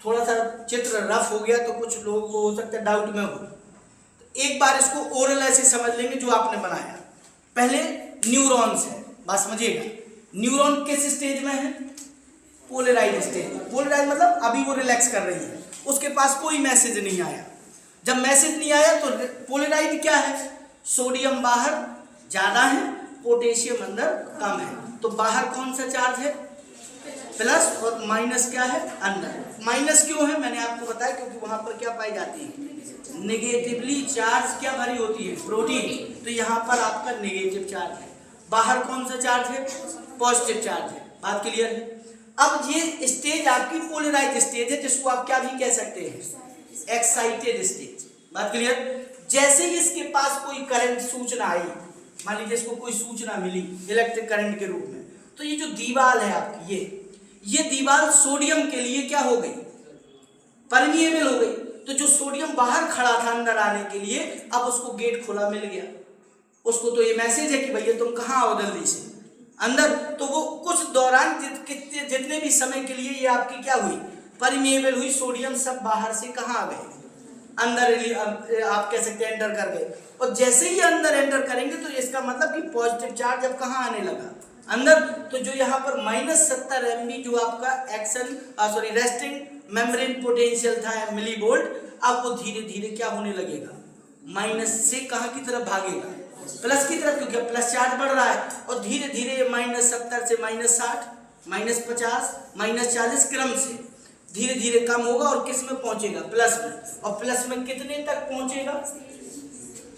थोड़ा सा चित्र रफ हो गया तो कुछ लोगों को हो सकता है डाउट में हो, तो एक बार इसको ओरल ऐसे समझ लेंगे जो आपने बनाया। पहले न्यूरॉन्स है, बात समझिएगा। न्यूरॉन किस स्टेज में है, पोलराइज स्टेज। पोलराइज मतलब अभी वो रिलैक्स कर रही है, उसके पास कोई मैसेज नहीं आया। जब मैसेज नहीं आया तो पोलराइज क्या है, सोडियम बाहर ज्यादा है, पोटेशियम अंदर कम है। तो बाहर कौन सा चार्ज है, प्लस, और माइनस क्या है, अंदर। माइनस क्यों है, मैंने आपको बताया क्योंकि वहां पर क्या पाई जाती है, नेगेटिवली चार्ज क्या भरी होती है, प्रोटीन। तो यहाँ पर आपका नेगेटिव चार्ज है। बाहर कौन सा चार्ज है, पॉजिटिव चार्ज है। बात क्लियर है। अब ये स्टेज आपकी पोलराइज स्टेज है, जिसको आप क्या भी कह सकते हैं, एक्साइटेड स्टेज। बात क्लियर। जैसे ही इसके पास कोई करंट सूचना आई, मान लीजिए इसको कोई सूचना मिली इलेक्ट्रिक करंट के रूप में, तो ये जो दीवार है आपकी, ये दीवार सोडियम के लिए क्या हो गई, परमिएबल हो गई। तो जो सोडियम बाहर खड़ा था अंदर आने के लिए, अब उसको गेट खुला मिल गया। उसको तो ये मैसेज है कि भैया तुम कहाँ आओ जल्दी से अंदर। तो वो कुछ दौरान जितने भी समय के लिए ये आपकी क्या हुई, परमिएबल हुई, सोडियम सब बाहर से कहाँ आ गए, अंदर आप कह सकते हैं एंटर कर गए। और जैसे ही अंदर एंटर करेंगे तो इसका मतलब कि पॉजिटिव चार्ज अब कहाँ आने लगा, अंदर। तो जो यहाँ पर -70 MB जो आपका एक्शन रेस्टिंग मेम्ब्रेन पोटेंशियल था मिली वोल्ट, अब वो धीरे धीरे क्या होने लगेगा, माइनस से कहाँ की तरफ भागेगा, प्लस की तरफ, क्योंकि प्लस चार्ज बढ़ रहा है। और धीरे धीरे -70 से -60, -50, -40 क्रम से धीरे धीरे कम होगा और किस में पहुंचेगा, प्लस में। और प्लस में कितने तक पहुंचेगा,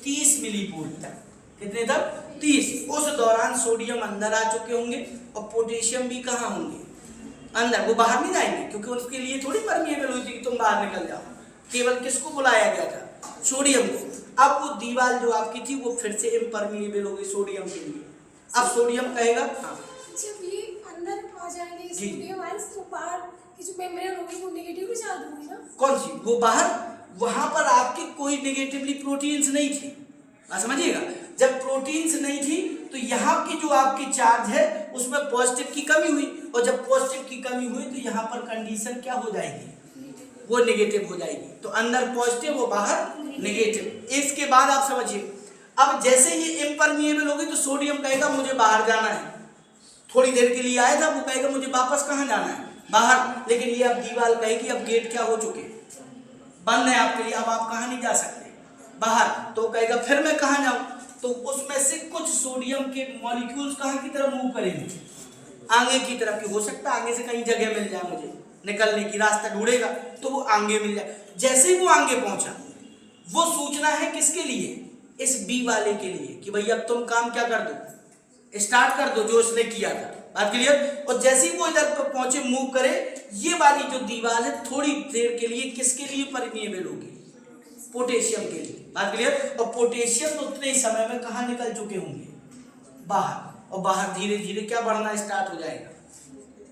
30 मिली वोल्ट तक। कितने तक, 30। उस दौरान सोडियम अंदर आ चुके होंगे और पोटेशियम भी कहाँ होंगे, अंदर। वो बाहर नहीं जाएंगे, क्योंकि उसके लिए थोड़ी परमिएबल हुई थी कि तुम बाहर निकल जाओ। केवल किसको बुलाया गया था, सोडियम को। अब वो दीवार जो आपकी थी वो फिर से इम्परमिएबल हो गई सोडियम के लिए। अब सोडियम कहेगा, हाँ जब ये अंदर आ जाएंगे सोडियम आयंस, तो बाहर की जो मेम्ब्रेन होगी वो नेगेटिवली चार्ज होगी ना। कौन सी, वो बाहर, वहां पर आपकी कोई नेगेटिवली प्रोटीन्स नहीं थी, बात समझिएगा। जब प्रोटीन्स नहीं थी तो यहाँ की जो आपकी चार्ज है उसमें पॉजिटिव की कमी हुई, और जब पॉजिटिव की कमी हुई तो यहाँ पर कंडीशन क्या हो जाएगी, वो नेगेटिव हो जाएगी। तो अंदर पॉजिटिव और बाहर नेगेटिव। इसके बाद आप समझिए, अब जैसे ये इम्परमिएबल होगी तो सोडियम कहेगा मुझे बाहर जाना है। थोड़ी देर के लिए आया था, वो कहेगा मुझे वापस कहाँ जाना है, बाहर। लेकिन ये अब दीवार कहेगी अब गेट क्या हो चुके, बंद है आपके लिए, अब आप कहाँ नहीं जा सकते, बाहर। तो कहेगा फिर मैं कहाँ जाऊँ, तो उसमें से कुछ सोडियम के मॉलिक्यूल्स कहाँ की तरफ मूव करेंगे, आगे की तरफ। की हो सकता है आगे से कहीं जगह मिल जाए मुझे निकलने की, रास्ता ढूंढेगा तो वो आगे मिल जाए। जैसे ही वो आगे पहुंचा, वो सूचना है किसके लिए, इस बी वाले के लिए, कि भैया अब तुम काम क्या कर दो, स्टार्ट कर दो जो उसने किया था। बात क्लियर। और जैसे ही वो इधर पर पहुंचे, मूव करे, ये वाली जो दीवार है थोड़ी देर के लिए किसके लिए परमिएबल होगी, पोटेशियम के लिए। बात क्लियर। और पोटेशियम तो उतने ही समय में कहाँ निकल चुके होंगे, बाहर। और बाहर धीरे धीरे क्या बढ़ना स्टार्ट हो जाएगा,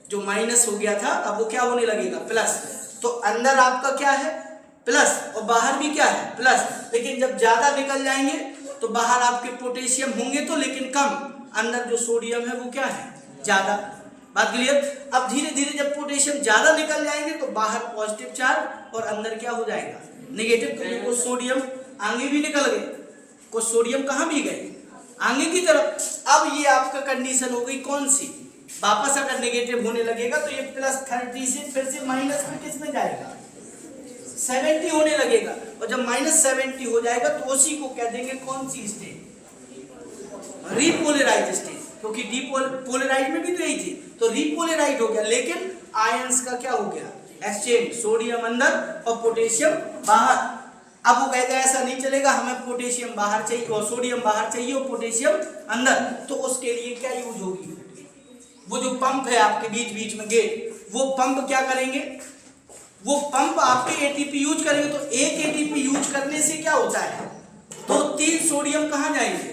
जो माइनस हो गया था अब वो क्या होने लगेगा, प्लस। तो अंदर आपका क्या है, प्लस, और बाहर भी क्या है, प्लस। लेकिन जब ज्यादा निकल जाएंगे तो बाहर आपके पोटेशियम होंगे तो, लेकिन कम। अंदर जो सोडियम है वो क्या है, ज्यादा। बात क्लियर। अब धीरे धीरे जब पोटेशियम ज्यादा निकल जाएंगे तो बाहर पॉजिटिव चार्ज और अंदर क्या हो जाएगा, नेगेटिव। क्योंकि कुछ सोडियम आगे भी निकल गए, कुछ सोडियम कहाँ भी गए, आगे की तरफ। अब ये आपका कंडीशन हो गई कौन सी, वापस अगर नेगेटिव होने लगेगा तो ये +30 से फिर से माइनस में किस में जाएगा, 70 होने लगेगा। और जब -70 हो जाएगा तो उसी को कह देंगे कौन सी स्टेज, रीपोलराइज स्टेज। क्योंकि डीपोलराइज में भी तो यही थी, तो रीपोलराइज हो गया। लेकिन आयंस का क्या हो गया, एक्सचेंज, सोडियम अंदर और पोटेशियम बाहर। अब वो कहेगा ऐसा नहीं चलेगा, हमें पोटेशियम बाहर चाहिए और सोडियम बाहर चाहिए और पोटेशियम अंदर। तो उसके लिए क्या यूज होगी, वो जो पंप है आपके बीच बीच में गेट, वो पंप क्या करेंगे, वो पंप आपके एटीपी यूज करेंगे। तो एक एटीपी यूज करने से क्या होता है, तो 3 सोडियम कहाँ जाएंगे,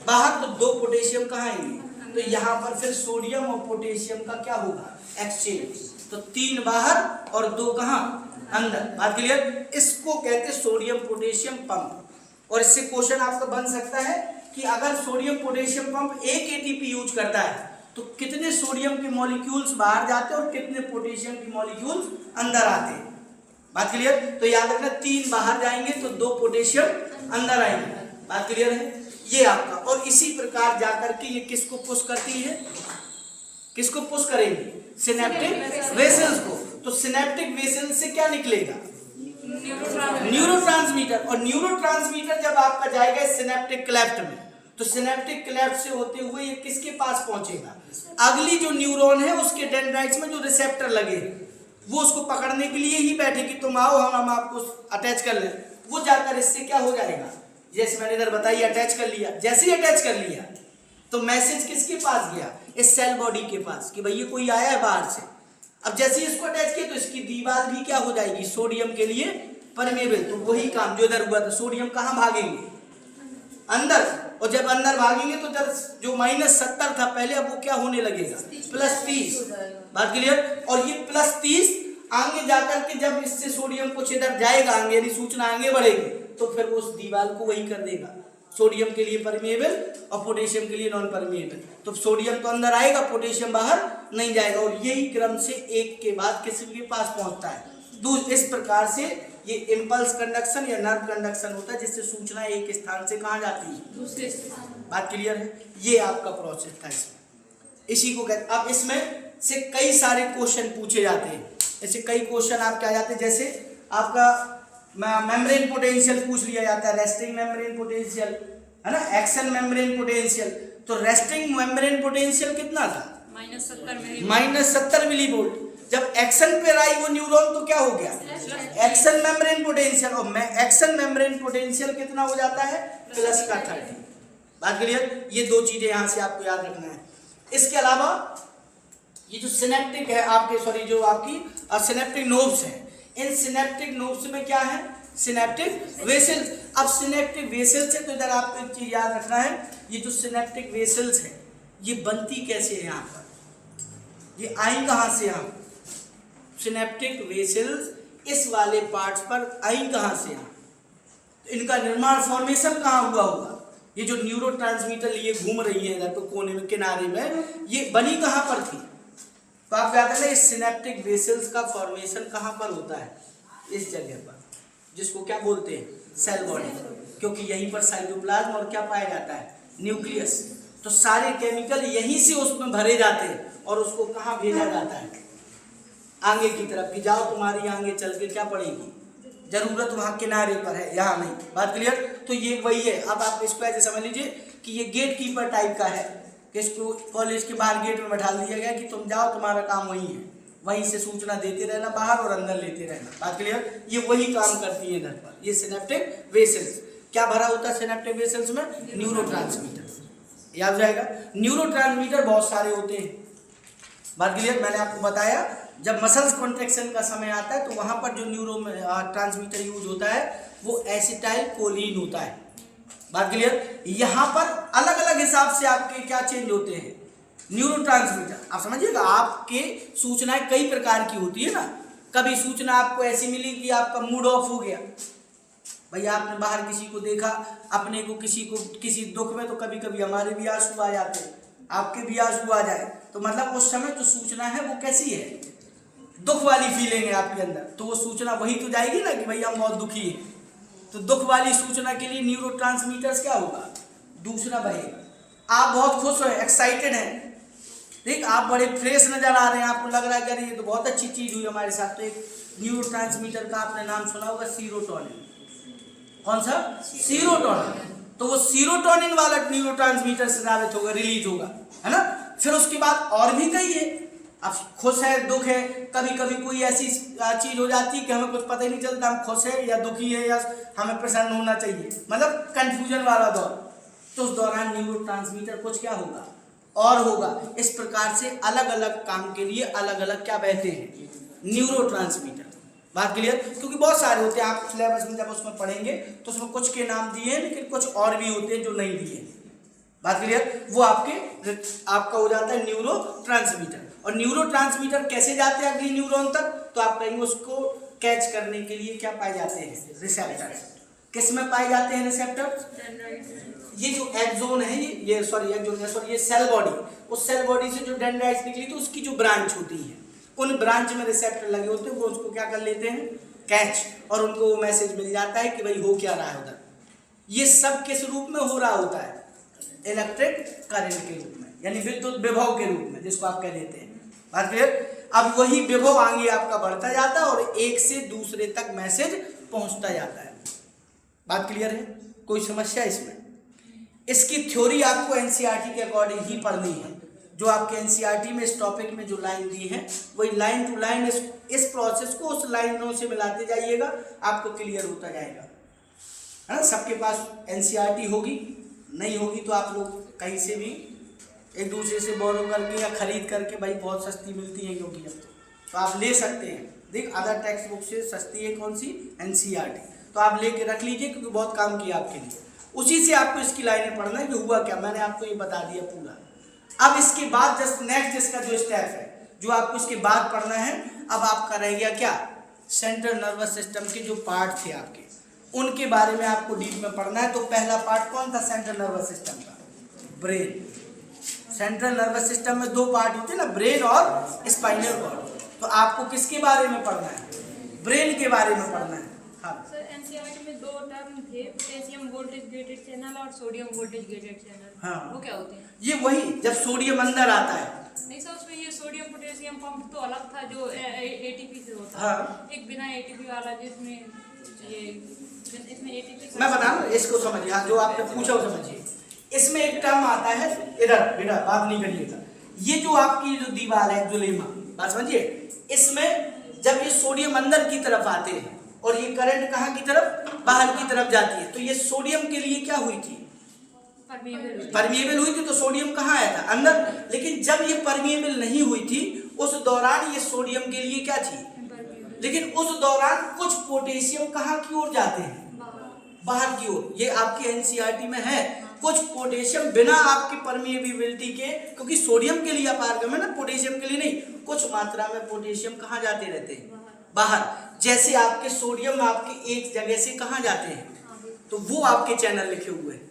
बाहर। तो 2 पोटेशियम कहाँ आएंगे, तो यहाँ पर फिर सोडियम और पोटेशियम का क्या होगा, एक्सचेंज। तो 3 बाहर और 2 कहाँ, अंदर। बात क्लियर। इसको कहते हैं सोडियम पोटेशियम पंप। और इससे क्वेश्चन आपका बन सकता है कि अगर सोडियम पोटेशियम पंप एक एटीपी यूज करता है तो कितने सोडियम के मॉलिक्यूल्स बाहर जाते हैं और कितने पोटेशियम के मॉलिक्यूल्स अंदर आते हैं। बात क्लियर। तो याद रखना 3 बाहर जाएंगे तो 2 पोटेशियम अंदर आएंगे। बात क्लियर है ये आपका। और इसी प्रकार जाकर के ये किसको पुश करती है, किसको पुश करेंगे, सिनेप्टिक वेसल्स को। तो सिनेप्टिक वेसल से क्या निकलेगा, न्यूरोट्रांसमीटर। और न्यूरोट्रांसमीटर जब आपका जाएगा सिनेप्टिक क्लेफ्ट में, तो सिनेप्टिक क्लेफ्ट से होते हुए ये किसके पास पहुंचेगा, अगली जो न्यूरॉन है उसके डेंड्राइट्स में जो रिसेप्टर लगे वो उसको पकड़ने के लिए ही बैठे कि तुम आओ हम आपको अटैच कर ले। वो जाकर इससे क्या हो जाएगा, जैसे मैंने इधर बताइए अटैच कर लिया। जैसे ही अटैच कर लिया तो मैसेज किसके पास गया, इस सेल बॉडी के पास कि भैया कोई आया है बाहर से, अब जैसे इसको अटैच किया तो इसकी दीवार भी क्या हो जाएगी, सोडियम के लिए परमेबल। तो वही काम जो इधर हुआ था, सोडियम कहाँ भागेंगे, अंदर, और जब अंदर भागेंगे तो इधर जो -70 था पहले, अब वो क्या होने लगेगा, +30। बात क्लियर। और ये +30 आगे जाकर के जब इससे सोडियम कुछ इधर जाएगा आगे, यानी सूचना आगे बढ़ेगी, तो फिर वो उस दीवार को वही कर देगा, सोडियम के लिए परमेबल और पोटेशियम के लिए नॉन परमेबल। तो सोडियम तो अंदर आएगा, पोटेशियम बाहर नहीं जाएगा, और यही क्रम से एक के बाद किसी के पास पहुंचता है। इस प्रकार से ये इम्पल्स कंडक्शन या नर्व कंडक्शन होता है, जिससे सूचना एक स्थान से कहाँ जाती है, दूसरे स्थान। बात क्लियर है। ये आपका प्रोसेस था इसमें, इसी को कहते। अब इसमें से कई सारे क्वेश्चन पूछे जाते हैं, ऐसे कई क्वेश्चन आप क्या जाते हैं, जैसे आपका मेम्ब्रेन पोटेंशियल पूछ लिया जाता है, रेस्टिंग मेम्ब्रेन पोटेंशियल है ना, एक्शन मेम्ब्रेन पोटेंशियल। तो रेस्टिंग मेम्ब्रेन पोटेंशियल कितना था, -70 मिलीवोल्ट। जब एक्शन पे आई वो न्यूरॉन तो क्या हो गया, एक्शन मेम्ब्रेन पोटेंशियल, और एक्शन मेम्ब्रेन पोटेंशियल कितना हो जाता है, +30। बात क्लियर। ये दो चीजें यहाँ से आपको याद रखना है। इसके अलावा ये जो सिनेप्टिक है आपके, सॉरी जो आपकी सिनेप्टिक नोब्स है, इन सिनेप्टिक नोब्स में क्या है, सिनेप्टिक वेसल्स। अब सिनेप्टिक वेसल्स है तो इधर आपको एक चीज याद रखना है, ये जो सिनेप्टिक वेसल्स है ये बनती कैसे है, यहाँ पर ये आई कहाँ से, यहाँ सिनेप्टिक वेसल्स इस वाले पार्ट्स पर आई कहाँ से, यहाँ इनका निर्माण फॉर्मेशन कहाँ हुआ होगा। ये जो न्यूरोट्रांसमीटर ये घूम रही है इधर तो कोने में किनारे में, ये बनी कहाँ पर थी, तो आप याद रखना इस सिनेप्टिक वेसल्स का फॉर्मेशन कहाँ पर होता है, इस जगह पर, जिसको क्या बोलते हैं, सेल बॉडी, क्योंकि यहीं पर साइटोप्लाज्म और क्या पाया जाता है, न्यूक्लियस। तो सारे केमिकल यहीं से उसमें भरे जाते हैं और उसको कहाँ भेजा जाता है, आगे की तरफ कि जाओ तुम्हारी आगे चल के क्या पड़ेगी, जरूरत वहाँ किनारे पर है, यहाँ नहीं। बात क्लियर। तो ये वही है। अब आप इसको ऐसे समझ लीजिए कि ये गेट कीपर टाइप का है, कि इसको कॉलेज के बाहर गेट में बैठा दिया गया कि तुम जाओ तुम्हारा काम वही है, वहीं से सूचना देते रहना बाहर और अंदर लेते रहना। बात क्लियर। ये वही काम करती है इधर पर, ये सिनेप्टिक वेसल्स। क्या भरा होता है सिनेप्टिक वेसल्स में, न्यूरोट्रांसमीटर। याद हो जाएगा। न्यूरोट्रांसमीटर बहुत सारे होते हैं। बात क्लियर। मैंने आपको बताया जब मसल्स कॉन्ट्रैक्शन का समय आता है तो वहां पर जो न्यूरो ट्रांसमीटर यूज होता है वो एसिटाइल कोलिन होता है। बात क्लियर। यहाँ पर अलग अलग हिसाब से आपके क्या चेंज होते हैं न्यूरोट्रांसमीटर। आप समझिएगा, आपके सूचनाएं कई प्रकार की होती है ना। कभी सूचना आपको ऐसी मिली कि आपका मूड ऑफ हो गया, भैया आपने बाहर किसी को देखा, अपने को किसी दुख में, तो कभी कभी हमारे भी आंसू आ जाते हैं, आपके भी आंसू आ जाए, तो मतलब उस समय जो सूचना है वो कैसी है, दुख वाली फीलिंग है आपके अंदर, तो वो सूचना वही तो जाएगी ना कि भैया हम बहुत दुखी हैं। तो दुख वाली सूचना के लिए न्यूरोट्रांसमीटर्स क्या होगा, दूसरा बहेगा। आप बहुत खुश हो, एक्साइटेड हैं, ठीक, आप बड़े फ्रेश नजर आ रहे हैं, आपको लग रहा है कि ये तो बहुत अच्छी चीज हुई हमारे साथ, तो एक न्यूरोट्रांसमीटर का आपने नाम सुना होगा, सीरोटोनिन। कौन सा, सीरोटोनिन। तो वो सीरोटोनिन वाला न्यूरोट्रांसमीटर स्रावित होगा, रिलीज होगा, है ना। फिर उसके बाद और भी कई है। अब खुश है, दुख है, कभी कभी कोई ऐसी चीज हो जाती है कि हमें कुछ पता ही नहीं चलता हम खुश है या दुखी है या हमें प्रसन्न होना चाहिए, मतलब कंफ्यूजन वाला दौर। तो उस दौरान न्यूरोट्रांसमीटर कुछ क्या होगा और होगा। इस प्रकार से अलग अलग काम के लिए अलग अलग क्या बहते हैं, न्यूरोट्रांसमीटर। बात क्लियर। क्योंकि बहुत सारे होते हैं, आप सिलेबस में जब उसमें पढ़ेंगे तो उसमें कुछ के नाम दिए हैं, लेकिन कुछ और भी होते हैं जो नहीं दिए। बात क्लियर। वो आपका हो जाता है न्यूरोट्रांसमीटर। और न्यूरोट्रांसमीटर कैसे जाते हैं अगली न्यूरॉन तक, तो आप कहेंगे उसको कैच करने के लिए क्या पाए जाते हैं, रिसेप्टर। किस में पाए जाते हैं रिसेप्टर, ये जो एक्सोन है, ये सेल बॉडी, उस सेल बॉडी से जो डेंड्राइट्स निकली तो उसकी जो ब्रांच होती है, उन ब्रांच में रिसेप्टर लगे होते हैं, वो उसको क्या कर लेते हैं, कैच, और उनको वो मैसेज मिल जाता है कि भाई हो क्या रहा है उधर। ये सब किस रूप में हो रहा होता है, इलेक्ट्रिक करंट के रूप में, यानी विद्युत विभव के रूप में, जिसको आप कह देते हैं। बात क्लियर। अब वही विभव आगे आपका बढ़ता जाता है और एक से दूसरे तक मैसेज पहुंचता जाता है। बात क्लियर है, कोई समस्या इसमें। इसकी थ्योरी आपको एनसीईआरटी के अकॉर्डिंग ही पढ़नी है। जो आपके एनसीईआरटी में इस टॉपिक में जो लाइन दी है वही लाइन टू लाइन इस प्रोसेस को उस लाइनों से मिलाते जाइएगा, आपको क्लियर होता जाएगा, है ना। सबके पास एनसीईआरटी होगी, नहीं होगी तो आप लोग कहीं से भी एक दूसरे से बोरो करके या खरीद करके, भाई बहुत सस्ती मिलती है क्योंकि अब तो आप ले सकते हैं। देख अदर टेक्स्ट बुक से सस्ती है कौन सी, एनसीईआरटी, तो आप लेके रख लीजिए क्योंकि बहुत काम किया आपके लिए। उसी से आपको इसकी लाइनें पढ़ना है कि हुआ क्या, मैंने आपको ये बता दिया पूरा। अब इसके बाद जस्ट नेक्स्ट इसका जो स्टेप है जो आपको इसके बाद पढ़ना है, अब आपका रह गया क्या, सेंट्रल नर्वस सिस्टम के जो पार्ट थे आपके उनके बारे में आपको डीप में पढ़ना है। तो पहला पार्ट कौन था सेंट्रल नर्वस सिस्टम का, ब्रेन। सेंट्रल नर्वस सिस्टम में दो पार्ट होते हैं ना, ब्रेन और स्पाइनल कॉर्ड। तो आपको किसके बारे में पढ़ना है, ब्रेन के बारे में पढ़ना है। हाँ सर, एनसीईआरटी में दो टर्म थे, पोटेशियम वोल्टेज गेटेड चैनल और सोडियम वोल्टेज गेटेड चैनल। हाँ। वो क्या होते हैं? ये वही जब सोडियम अंदर आता है। नहीं सर, उसमें ये सोडियम पोटेशियम पंप तो अलग था जो एटीपी से होता है। हाँ। एक बिना एटीपी वाला जिसमें ये इसमें एटीपी। मैं बता रहा हूँ, इसको समझिए, हाँ, जो आपने पूछा वो समझिए। इसमें एक टर्म आता है, इधर बेटा बात नहीं करिएगा, ये जो आपकी जो दीवार है एक्सोलेमा, बात समझिए, इसमें जब ये सोडियम अंदर की तरफ आते हैं और ये करंट कहाँ की तरफ, बाहर की तरफ जाती है, तो ये सोडियम के लिए क्या हुई थी, परमिएबल हुई थी। तो सोडियम कहाँ आया था, अंदर। लेकिन जब ये परमिएबल नहीं हुई थी उस दौरान ये सोडियम के लिए क्या थी, लेकिन उस दौरान कुछ पोटेशियम कहाँ की ओर जाते हैं, बाहर की ओर। ये आपकी एनसीईआरटी में है, कुछ पोटेशियम बिना आपकी परमिएबिलिटी के, क्योंकि सोडियम के लिए अपारगम है ना, पोटेशियम के लिए नहीं, कुछ मात्रा में पोटेशियम कहाँ जाते रहते हैं, बाहर। जैसे आपके सोडियम आपके एक जगह से कहाँ जाते हैं, तो वो आपके चैनल लिखे हुए हैं,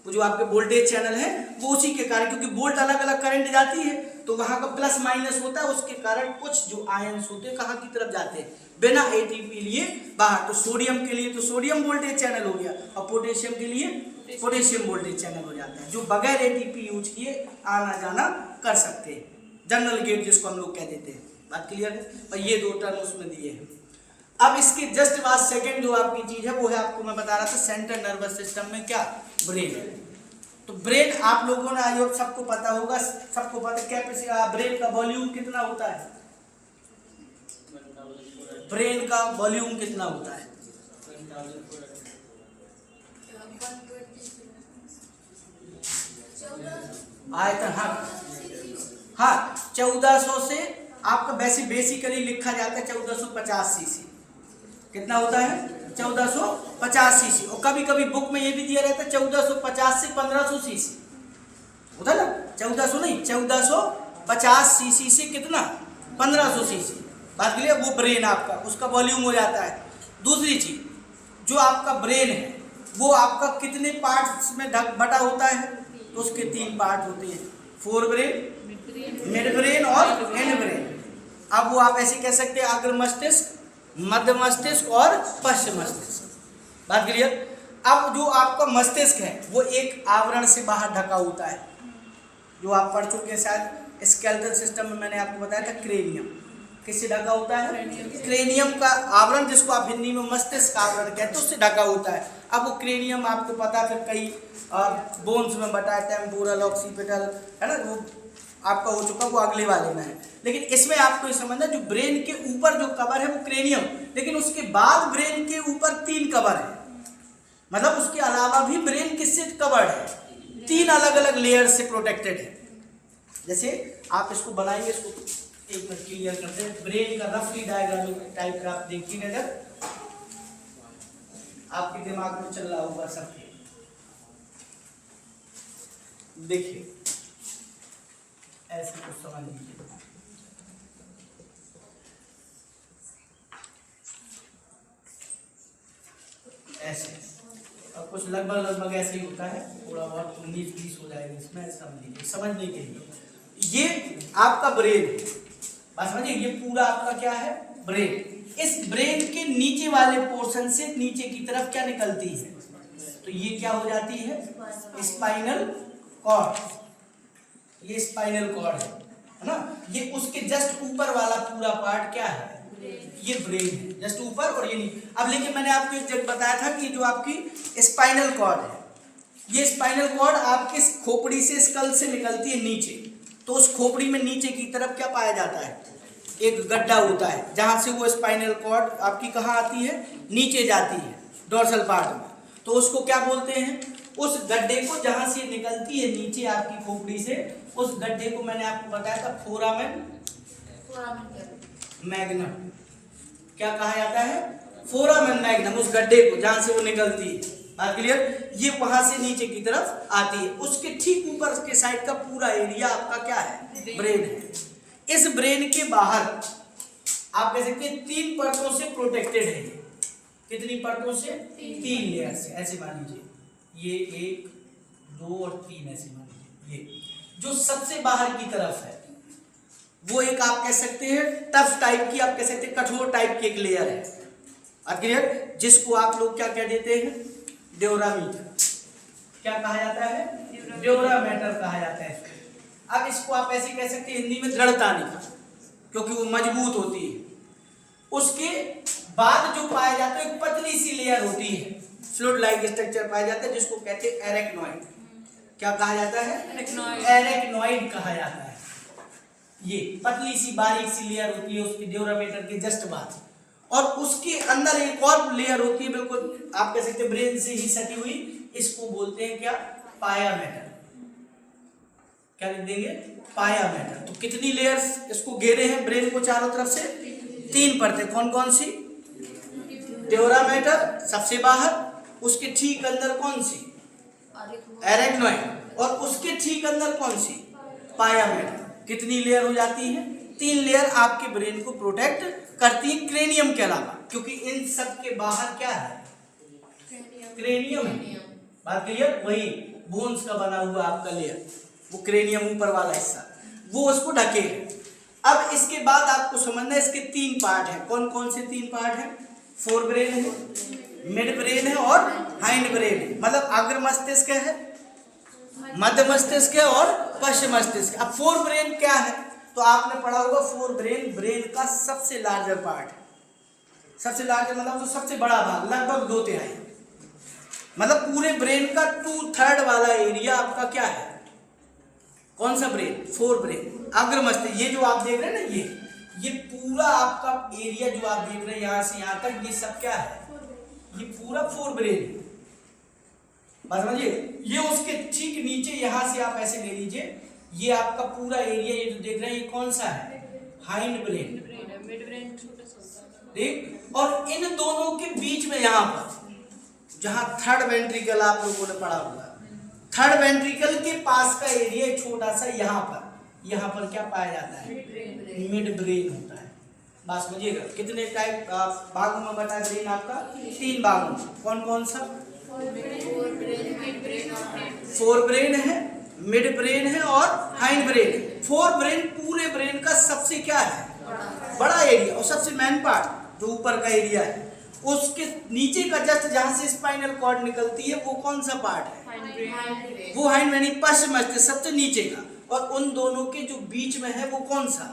वो जो आपके वोल्टेज चैनल है वो उसी के कारण, क्योंकि वोल्ट अलग अलग करंट जाती है तो वहां का प्लस माइनस होता है, उसके कारण कुछ जो आयंस होते हैं कहाँ की तरफ जाते हैं, बिना एटीपी लिए बाहर। तो सोडियम के लिए तो सोडियम वोल्टेज चैनल हो गया और पोटेशियम के लिए पोटेशियम वोल्टेज चैनल हो जाता है, जो बगैर एटीपी यूज किए आना जाना कर सकते हैं, जनरल गेट जिसको हम लोग कह देते हैं। बात क्लियर है। और ये दो टर्म उसमें दिए हैं। अब इसके जस्ट बाद सेकंड जो आपकी चीज है वो है, आपको मैं बता रहा था सेंट्रल नर्वस सिस्टम में क्या, ब्रेन। तो ब्रेन आप लोगों ने आई होप सबको पता होगा, सबको पता कैपेसिटी, ब्रेन का वॉल्यूम कितना होता है, ब्रेन का वॉल्यूम कितना होता है, आयतन। हाँ 1400 से आपका वैसे बेसिकली लिखा जाता है 1450 सीसी। कितना होता है, 1450 सीसी। और कभी कभी बुक में ये भी दिया रहता है 1450 से 1500 सीसी होता है ना, 1400 नहीं 1450 सीसी से कितना 1500 सीसी। बात के लिए वो ब्रेन आपका उसका वॉल्यूम हो जाता है। दूसरी चीज जो आपका ब्रेन है वो आपका कितने पार्ट्स में बटा होता है, तो उसके 3 पार्ट होते हैं, फोर ब्रेन, मिड ब्रेन और एंड ब्रेन। अब वो आप ऐसे कह सकते हैं अग्र मस्तिष्क, मध्य मस्तिष्क और पश्चिम मस्तिष्क। बात क्लियर। अब जो आपका मस्तिष्क है वो एक आवरण से बाहर ढका होता है, जो आप पढ़ चुके हैं शायद स्केलेटल सिस्टम में, मैंने आपको बताया था क्रेनियम किससे ढका होता है, क्रेनियम का आवरण, जिसको आप हिंदी में मस्तिष्क आवरण कहते हैं, उससे ढका होता है। अब वो क्रेनियम आपको पता है, फिर कई बोन्स में बटा है, टेम्पोरल, ऑक्सीपिटल, है ना, वो आपका हो चुका, वो अगले वाले में है। लेकिन इसमें आपको ये समझना, जो ब्रेन के ऊपर जो कवर है वो क्रेनियम, लेकिन उसके बाद ब्रेन के ऊपर 3 कवर है, मतलब उसके अलावा भी ब्रेन किससे कवर्ड है, 3 अलग अलग लेयर से प्रोटेक्टेड है। जैसे आप इसको बनाएंगे, इसको एक मिनट क्लियर करते हैं, ब्रेन का रफली डायग्राम टाइप का आप देखिए, अगर आपके दिमाग में चल रहा होगा सब, देखिए ऐसे कुछ समझ लीजिए, ऐसे, और कुछ लगभग ऐसे ही होता है, थोड़ा बहुत 19-20 हो जाएगा इसमें, समझ लीजिए समझने के लिए। ये आपका ब्रेन है, बात समझिए, ये पूरा आपका क्या है, ब्रेन। इस ब्रेन के नीचे वाले पोर्शन से नीचे की तरफ क्या निकलती है, तो ये क्या हो जाती है, स्पाइनल कॉर्ड। ये स्पाइनल कॉर्ड है ना, ये उसके जस्ट ऊपर वाला पूरा पार्ट क्या है, ये ब्रेन है, जस्ट ऊपर, और ये नहीं। अब लेकिन मैंने आपको एक जगह बताया था कि जो आपकी स्पाइनल कॉर्ड है, ये स्पाइनल कॉर्ड आपके खोपड़ी से, स्कल से निकलती है नीचे, तो उस खोपड़ी में नीचे की तरफ क्या पाया जाता है, एक गड्ढा होता है, जहां से वो स्पाइनल कॉर्ड आपकी कहाँ आती है, नीचे जाती है डोर्सल पार्ट में, तो उसको क्या बोलते हैं, उस गड्ढे को जहां से निकलती है नीचे आपकी खोपड़ी से, उस गड्ढे को मैंने आपको बताया था फोरामेन मैग्नम। क्या कहा जाता है? फोरामेन मैग्नम, उस गड्ढे को जहां से वो निकलती है। बात क्लियर? ये वहां से नीचे की तरफ आती है। उसके ठीक ऊपर के साइड का पूरा एरिया आपका क्या है? ब्रेन है। इस ब्रेन के बाहर आप कह सकते हैं 3 परतों से प्रोटेक्टेड है। कितनी परतों से? 3 लेयर से। ऐसे मान लीजिए, ये 1 2 और 3 ऐसे मान लीजिए। ये जो सबसे बाहर की तरफ है वो एक आप कह सकते हैं टफ टाइप की, आप कह सकते हैं कठोर टाइप की एक लेयर है। क्लियर? जिसको आप लोग क्या कह देते हैं? ड्यूरामीटर। क्या कहा जाता है? ड्यूरामीटर कहा जाता है। अब इसको आप ऐसे कह सकते हैं हिंदी में दृढ़तानिका, क्योंकि वो मजबूत होती है। उसके बाद जो पाया जाता है एक पतली सी लेयर होती है, फ्लूइड लाइक स्ट्रक्चर पाया जाता है, जिसको कहते हैं एरेक्नॉइड। क्या कहा जाता है? एरेक्नॉइड कहा जाता है। ये पतली सी बारीक सी लेयर होती है उसकी ड्यूरामीटर के जस्ट बाद, और उसके अंदर एक और लेयर होती है बिल्कुल आप कह सकते हैं ब्रेन से ही सटी हुई, इसको बोलते हैं क्या? पाया मैटर। क्या लिख देंगे? पाया मैटर। तो कितनी लेयर्स इसको घेरे हैं ब्रेन को चारों तरफ से? 3 परतें। कौन कौन सी? ड्यूरामीटर सबसे बाहर, उसके ठीक अंदर कौन सी? एरेक्नॉइड, और उसके ठीक अंदर कौन सी? पाया मैटर। कितनी लेयर हो जाती है? 3 लेयर आपके ब्रेन को प्रोटेक्ट करती है क्रेनियम के अलावा, क्योंकि इन सब के बाहर क्या है? क्रेनियम है। बात क्लियर? वही बोन्स का बना हुआ आपका लेयर, वो क्रेनियम ऊपर वाला हिस्सा, वो उसको ढकेगा। अब इसके बाद आपको समझना है इसके 3 पार्ट हैं। कौन कौन से 3 पार्ट हैं? फोर ब्रेन है, मिड ब्रेन है और हाइंड ब्रेन है। मतलब अग्र मस्तिष्क है, मध्य मस्तिष्क है और पश्चिम मस्तिष्क। अब फोर ब्रेन क्या है? तो आपने पढ़ा होगा फोर ब्रेन ब्रेन का सबसे लार्जर पार्ट है। सबसे लार्जर मतलब जो सबसे बड़ा भाग, लगभग 2/3। मतलब पूरे ब्रेन का 2/3 वाला एरिया आपका क्या है? कौन सा ब्रेन? फोर ब्रेन, अग्र मस्तिष्क। ये जो आप देख रहे हैं ना, ये पूरा आपका एरिया जो आप देख रहे हैं यहां से यहां तक, ये सब क्या है? ये पूरा फोर ब्रेन है। बात समझिए? ये उसके ठीक नीचे यहां से आप ऐसे ले लीजिए, ये आपका पूरा एरिया ये जो देख रहे हैं ये कौन सा है? Hind brain. मिड ब्रेन छोटा सा। ठीक? और इन दोनों के बीच में यहां पर जहां थर्ड वेंट्रिकल आप लोगों ने पढ़ा होगा, थर्ड वेंट्रिकल के पास का एरिया छोटा सा यहां पर क्या पाया जाता है? मिड ब्रेन होता है। बात समझिएगा? कितने टाइप भागों में बटा ब्रेन आपका? 3 भागों में। कौन कौन सा? फोर ब्रेन है, मिड ब्रेन है और हाइंड ब्रेन है। फोर ब्रेन पूरे ब्रेन का सबसे क्या है? बड़ा एरिया, और सबसे मेन पार्ट जो ऊपर का एरिया है। उसके नीचे का जस्ट जहां से स्पाइनल कॉर्ड निकलती है वो कौन सा पार्ट है? वो हाइंड ब्रेन, पश्चिम मस्तिष्क सबसे नीचे का। और उन दोनों के जो बीच में है वो कौन सा?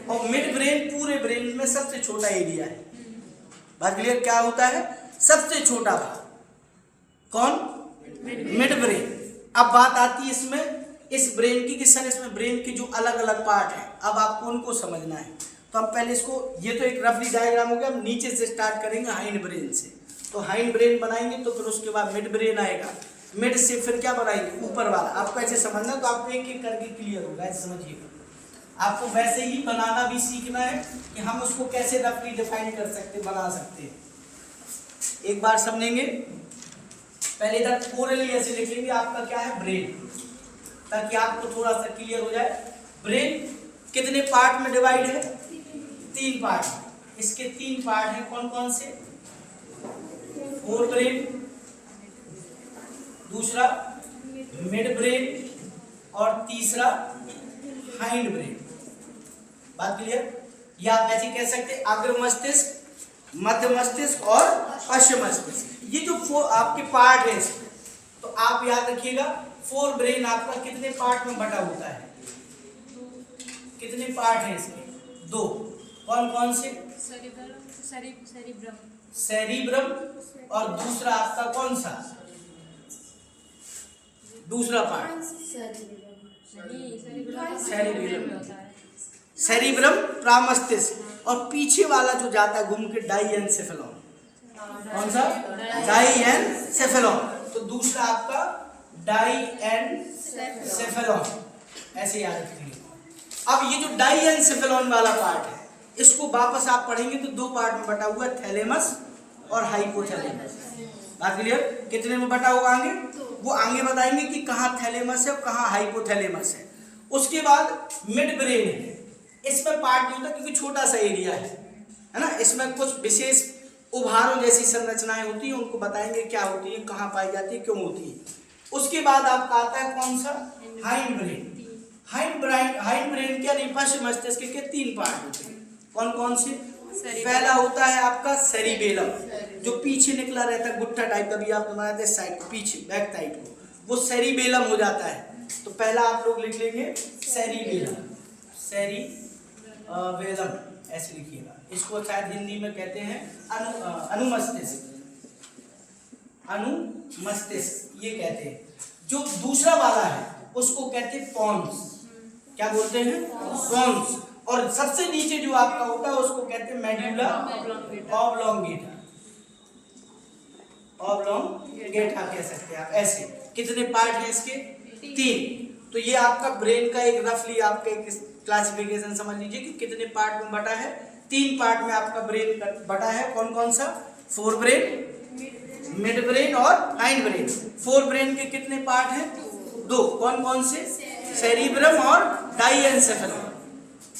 और मिड ब्रेन पूरे ब्रेन में सबसे छोटा एरिया है। बात क्लियर? क्या होता है? सबसे छोटा भाग कौन? Mid brain. अब बात आती है इसमें इस ब्रेन की कि सर इसमें ब्रेन के जो अलग अलग पार्ट है, अब आपको उनको समझना है। तो हम पहले इसको, ये तो एक रफली डायग्राम हो गया, हम नीचे से स्टार्ट करेंगे हाइंड ब्रेन से। तो हाइंड ब्रेन बनाएंगे तो फिर उसके बाद मिड ब्रेन आएगा, मिड से फिर क्या बनाएंगे? ऊपर वाला। आपको ऐसे समझना, तो आपको एक एक करके क्लियर होगा। ऐसे समझिएगा, आपको वैसे ही बनाना भी सीखना है कि हम उसको कैसे रफली डिफाइन कर सकते, बना सकते हैं। एक बार समझेंगे। पहले इधर कोरली ऐसे लिखेंगे आपका क्या है? ब्रेन, ताकि आपको थोड़ा सा क्लियर हो जाए। ब्रेन कितने पार्ट में डिवाइड है? 3 पार्ट। इसके 3 पार्ट हैं। कौन कौन से? फोर ब्रेन, दूसरा मिड ब्रेन और तीसरा हाइंड ब्रेन। बात क्लियर? या आप ऐसे कह सकते हैं अग्र मस्तिष्क, मध्य मस्तिष्क और पश्चिम मस्तिष्क। ये जो आपके पार्ट है, तो आप याद रखिएगा फोर ब्रेन आपका कितने पार्ट में बटा होता है? कितने पार्ट हैं इसके? 2। कौन कौन से? सेरिब्रम और दूसरा आपका कौन सा? दूसरा पार्ट सेरिब्रम प्रामस्तिष्क, और पीछे वाला जो जाता है घूम के डाइएन्सेफेलॉन। कौन सा? डाइएन्सेफेलॉन। तो दूसरा आपका डाइएन्सेफेलॉन, ऐसे याद रखिए। अब ये जो डाइएन्सेफेलॉन वाला पार्ट है, इसको वापस आप पढ़ेंगे तो दो पार्ट में बटा हुआ है, थैलेमस और हाइपोथैलेमस। बात क्लियर? कितने में बटा हुआ आगे? वो आगे बताएंगे कि कहाँ थैलेमस है और कहाँ हाइपोथैलेमस है। उसके बाद मिड ब्रेन है, इसमें पार्ट नहीं होता क्योंकि छोटा सा एरिया है ना। इसमें कुछ विशेष उभारों जैसी संरचनाएं होती हैं, उनको बताएंगे क्या होती है, कहाँ पाई जाती है, क्यों होती है। उसके बाद आपका आता है कौन सा? Hind brain. हाइंड ब्रेन क्या नहीं, पश्च मस्तिष्क के 3 पार्ट होते हैं। कौन कौन से? पहला होता है आपका सेरिबेलम, जो पीछे निकला रहता है, गुट्ठा टाइप का भी आप बनाते हैं साइड को, पीछे बैक साइड को, वो सेरिबेलम हो जाता है। तो पहला आप लोग लिख लेंगे सेरिबेलम, सेरिबेलम ऐसे लिखिएगा। इसको शायद हिंदी में कहते हैं अनुमस्तिष्क, अनुमस्तिष्क ये कहते हैं। जो दूसरा वाला है उसको कहते हैं पोन्स। क्या बोलते हैं? पोन्स। और सबसे नीचे जो आपका होता है उसको कहते हैं मेडुला ऑब्लोंगेटा, ऑब्लोंगेटा कह सकते हैं आप। ऐसे कितने पार्ट हैं इसके? 3। तो ये आपका ब्रेन का एक रफली आपका एक क्लासिफिकेशन समझ लीजिए कि कितने पार्ट में बटा है। 3 पार्ट में आपका ब्रेन बटा है। कौन कौन सा? फोर ब्रेन, मिड ब्रेन और हाइंड ब्रेन। फोर ब्रेन के कितने पार्ट हैं? 2। कौन कौन से? सेरिब्रम और डाइएन्सेफेलम।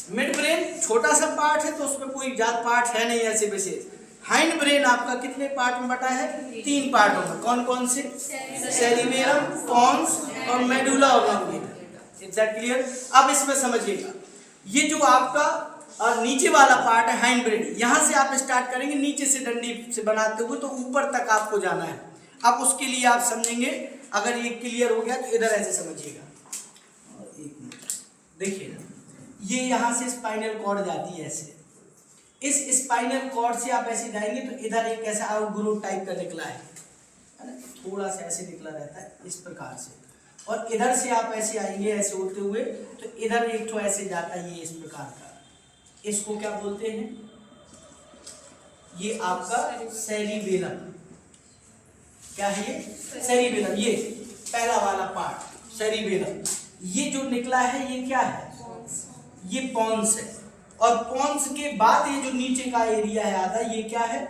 मिड ब्रेन छोटा सा पार्ट है तो उसमें कोई ज्यादा पार्ट है नहीं ऐसे विशेष। हाइंड ब्रेन आपका कितने पार्ट में बटा है? 3 पार्टों में। कौन कौन से? सेरिबेलम, पोन्स और medulla oblongata. Is that clear? अब इसमें समझिएगा, ये जो आपका नीचे वाला पार्ट है हाइंड ब्रेन, यहाँ से आप स्टार्ट करेंगे नीचे से डंडी से बनाते हुए तो ऊपर तक आपको जाना है। अब उसके लिए आप समझेंगे, अगर ये क्लियर हो गया तो इधर ऐसे समझिएगा। एक मिनट देखिए, ये यहाँ से स्पाइनल कॉर्ड जाती है ऐसे, इस स्पाइनल कॉर्ड से आप ऐसे जाएंगे तो इधर एक ऐसा आउटग्रोथ टाइप का निकला है ना, थोड़ा सा ऐसे निकला रहता है इस प्रकार से। और इधर से आप ऐसे आएंगे ऐसे होते हुए तो इधर एक तो ऐसे जाता है ये इस प्रकार का। इसको क्या बोलते हैं? ये आपका सेरिबेलम। क्या है ये? सेरिबेलम। ये पहला वाला पार्ट सेरिबेलम। ये जो निकला है ये क्या है? ये पोन्स है। और पोन्स के बाद ये जो नीचे का एरिया है आता है, ये क्या है?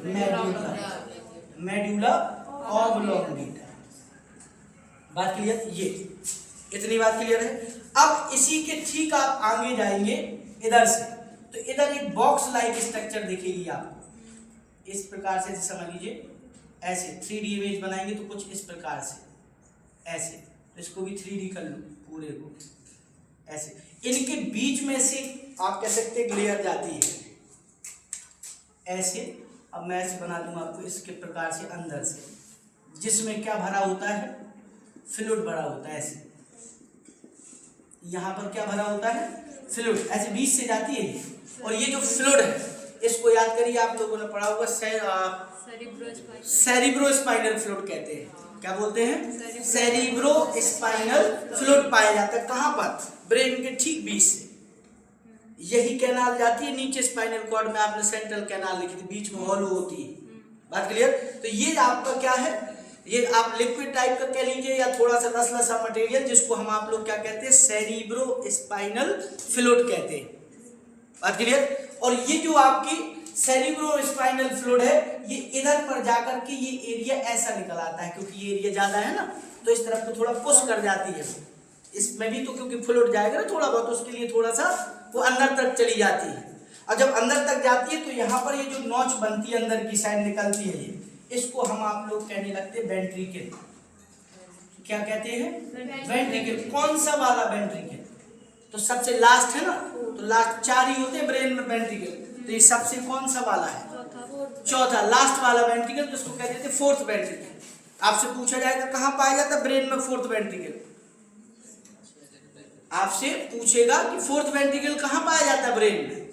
Medulla, medulla oblongata. बात क्लियर? ये इतनी बात क्लियर है। अब इसी के ठीक आप आगे जाएंगे इधर से तो इधर एक बॉक्स लाइक स्ट्रक्चर दिखेगी आपको इस प्रकार से। समझ लीजिए ऐसे 3D इमेज बनाएंगे तो कुछ इस प्रकार से ऐसे, तो इसको भी 3D कर लो पूरे को ऐसे। इनके बीच में से आप कह सकते हैं लेयर जाती है ऐसे। अब मैं ऐसे बना दूंगा आपको इसके प्रकार से अंदर से, जिसमें क्या भरा होता है? फ्लूइड भरा होता है ऐसे। यहाँ पर क्या भरा होता है? फ्लूइड। ऐसे बीच से जाती है ये। और ये जो फ्लूइड है इसको याद करिए, आप लोगों ने पढ़ा होगा सेरिब्रो स्पाइनल फ्लूइड कहते हैं। क्या बोलते हैं? सेरिब्रो स्पाइनल फ्लूइड पाया जाता है। कहाँ पर? ब्रेन के ठीक बीच से। यही कैनाल जाती है नीचे स्पाइनल कॉर्ड में, आपने सेंट्रल कैनाल लिखी थी, बीच में हॉलो होती है। बात क्लियर? तो ये आपका क्या है? ये आप लिक्विड टाइप का कह लीजिए या थोड़ा सा रसलसा मटेरियल, जिसको हम आप लोग क्या कहते हैं? सेरिब्रो स्पाइनल फ्लूइड कहते हैं। बात क्लियर? और ये जो आपकी सेरिब्रो स्पाइनल फ्लूइड है ये इधर पर जाकर के ये एरिया ऐसा निकल आता है, क्योंकि ये एरिया ज्यादा है ना तो इस तरफ को थोड़ा पुश कर जाती है इसमें भी, तो क्योंकि फ्लूइड जाएगा ना थोड़ा बहुत, उसके लिए थोड़ा सा वो अंदर तक चली जाती है। और जब अंदर तक जाती है तो यहाँ पर ये जो नोच बनती है अंदर की साइड निकलती है ये, इसको हम आप लोग कहने लगते हैं वेंट्रिकल। क्या कहते हैं? वेंट्रिकल। कौन सा वाला वेंट्रिकल? तो सबसे लास्ट है ना, तो लास्ट 4 ही होते हैं ब्रेन में वेंट्रिकल, तो ये सबसे कौन सा वाला है? चौथा, लास्ट वाला वेंट्रिकल, जिसको कहते थे फोर्थ वेंट्रिकल। आपसे पूछा जाएगा कहाँ पाया जाता है ब्रेन में फोर्थ वेंट्रिकल? आपसे पूछेगा कि फोर्थ वेंट्रिकल कहाँ पाया जाता है ब्रेन में,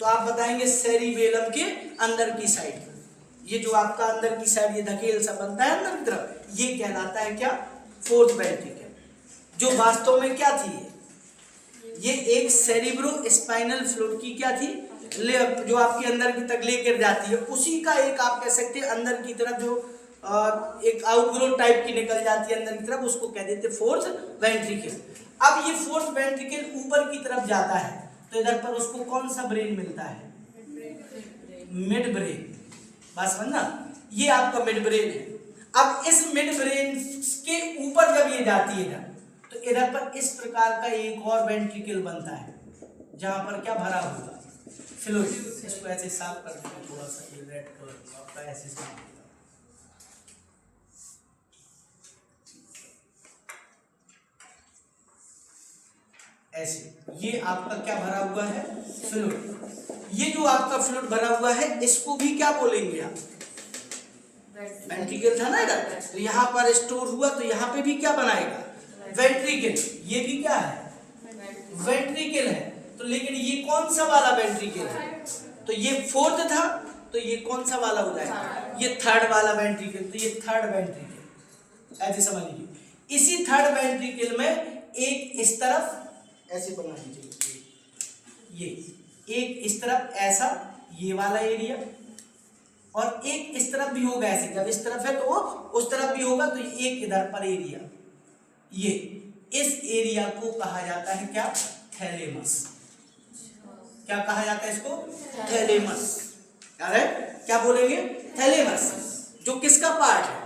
तो आप बताएंगे सेरिबेलम के अंदर की साइड। ये जो आपका अंदर की साइड ये धकेल सा बनता है अंदर की तरफ, ये कहलाता है क्या? फोर्थ वेंट्रिकल, जो वास्तव में क्या थी? ये एक सेरिब्रो स्पाइनल फ्लूइड की क्या थी? जो आपके अंदर की तक लेकर जाती है, उसी का एक आप कह सकते हैं अंदर की तरफ जो एक आउटग्रोथ टाइप की निकल जाती है अंदर की तरफ, उसको कह देते फोर्थ वेंट्रिकल। अब ये फोर्थ वेंट्रिकल ऊपर की तरफ जाता है तो इधर पर उसको कौन सा ब्रेन मिलता है? Mid brain. बात समझना, ये आपका मिड ब्रेन है। अब इस मिड ब्रेन के ऊपर जब ये जाती है इधर, तो इधर पर इस प्रकार का एक और वेंट्रिकल बनता है जहां पर क्या भरा होगा? फ्लूइड। इसको ऐसे साफ कर देंगे थोड़ा सा, ये रेड कलर आपका ऐसे साफ होगा। ऐसे ये आपका क्या भरा हुआ है? फ्लूइड। ये जो आपका फ्लूइड भरा हुआ है इसको भी क्या बोलेंगे आप? वेंट्रिकल था ना इधर, तो यहाँ पर स्टोर हुआ तो यहाँ पे भी क्या बनाएगा? वेंट्रिकल। ये भी क्या है? वेंट्रिकल है। तो लेकिन ये कौन सा वाला वेंट्रिकल है? तो ये फोर्थ था, तो ये कौन सा वाला हो जाएगा? ये थर्ड वाला वेंट्रिकल। तो ये थर्ड वेंट्रिकल, ऐसे समझ लीजिए। इसी थर्ड वेंट्रिकल में एक इस तरफ ऐसे बना लीजिए, ये एक इस तरफ ऐसा ये वाला एरिया, और एक इस तरफ भी होगा ऐसे। जब इस तरफ है तो वो उस तरफ भी होगा, तो एक इधर पर एरिया, ये इस एरिया को कहा जाता है क्या? थैलेमस। क्या कहा जाता है इसको? थैलेमस। अरे क्या बोलेंगे? थैलेमस। जो किसका पार्ट है?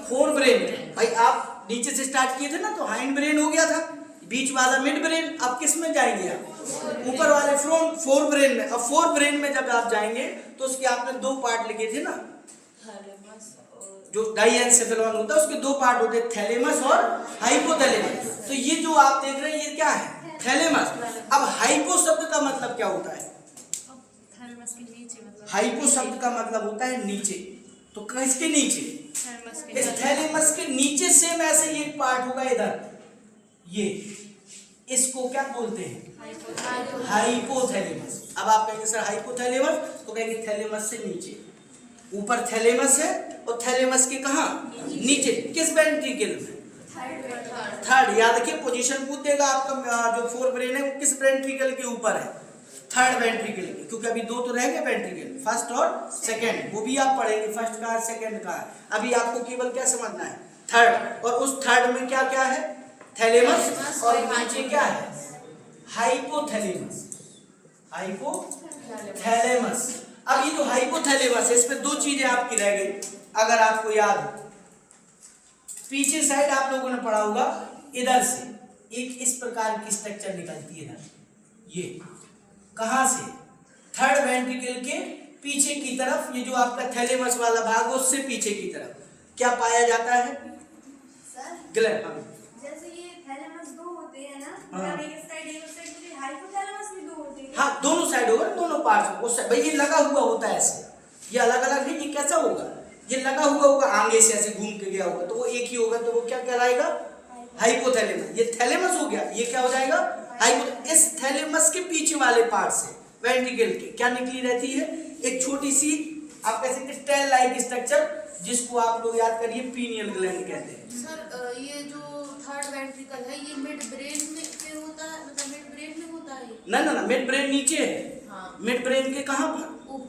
Fore brain. भाई आप नीचे से स्टार्ट किए थे ना, तो हाइंड ब्रेन हो गया था, बीच वाला मिड ब्रेन। अब किस में जाएंगे आप? ऊपर वाले फोर ब्रेन में। अब फोर ब्रेन में जब आप जाएंगे तो उसके आपने दो पार्ट लिखे थे ना, जो डाइएन्सेफेलॉन होता है उसके दो पार्ट होते हैं, थैलेमस और हाइपोथैलेमस। तो ये जो आप देख रहे हैं ये क्या है? थैलेमस। अब हाइपो शब्द का मतलब क्या होता है? हाइपो शब्द का मतलब होता है नीचे। तो किसके नीचे? इस थैलेमस के नीचे सेम ऐसे ये पार्ट होगा इधर, ये इसको क्या बोलते हैं? हाइपोथैलेमस। अब आप कहेंगे सर हाइपोथैलेमस, तो कहेंगे थैलेमस से नीचे। ऊपर थैलेमस है और थैलेमस के कहाँ? नीचे। किस वेंट्रिकल में? थर्ड। याद रखिए, पोजीशन पूछ देगा आपका। जो फोर ब्रेन है वो किस वेंट्रिकल के ऊपर है? थर्ड वेंट्रिकल के, क्योंकि अभी दो तो रह गए वेंट्रिकल, फर्स्ट और सेकंड। वो भी आप पढ़ेंगे, फर्स्ट का सेकंड का। अभी आपको केवल क्या समझना है? थर्ड। और उस थर्ड में क्या क्या है? थैलेमस, और नीचे क्या है? हाइपोथैलेमस। हाइपोथैलेमस। अब ये जो हाइपोथैलेमस है, इसमें दो चीजें आपकी रह गई, अगर आपको याद हो। पीछे साइड आप लोगों ने पढ़ा होगा, इधर से एक इस प्रकार की स्ट्रक्चर निकलती है इधर, ये कहां से? थर्ड वेंट्रिकल के पीछे की तरफ। ये जो आपका थैलेमस वाला भाग है उससे पीछे की तरफ क्या पाया जाता है? ग्लैंड। जैसे ये थैलेमस दो होते हैं ना, मतलब एक साइड तो हाइपोथैलेमस भी दो होते हैं। हाँ, दोनों साइड होगा, दोनों पार्ट। उस भाई ये लगा हुआ होता है ऐसे, ये अलग अलग नहीं। ये कैसा होगा? ये लगा हुआ होगा, आगे से ऐसे घूम के गया होगा, तो वो एक ही होगा, तो वो क्या कहलाएगा? हाइपोथैलेमस। ये थैलेमस हो गया, ये क्या हो जाएगा? हाइपो। इस थैलेमस के पीछे वाले पार्ट से वेंट्रिकल के क्या निकली रहती है? एक छोटी सी आप कह सकते टेल लाइक स्ट्रक्चर, जिसको आप लोग याद करिए पीनियल ग्लैंड कहते हैं। सर ये जो थर्ड वेंट्रिकल है ये मिड ब्रेन में होता है, मतलब मिड ब्रेन में होता है? ना ना ना, मिड ब्रेन नीचे है। हाँ। मिड ब्रेन के कहां पर?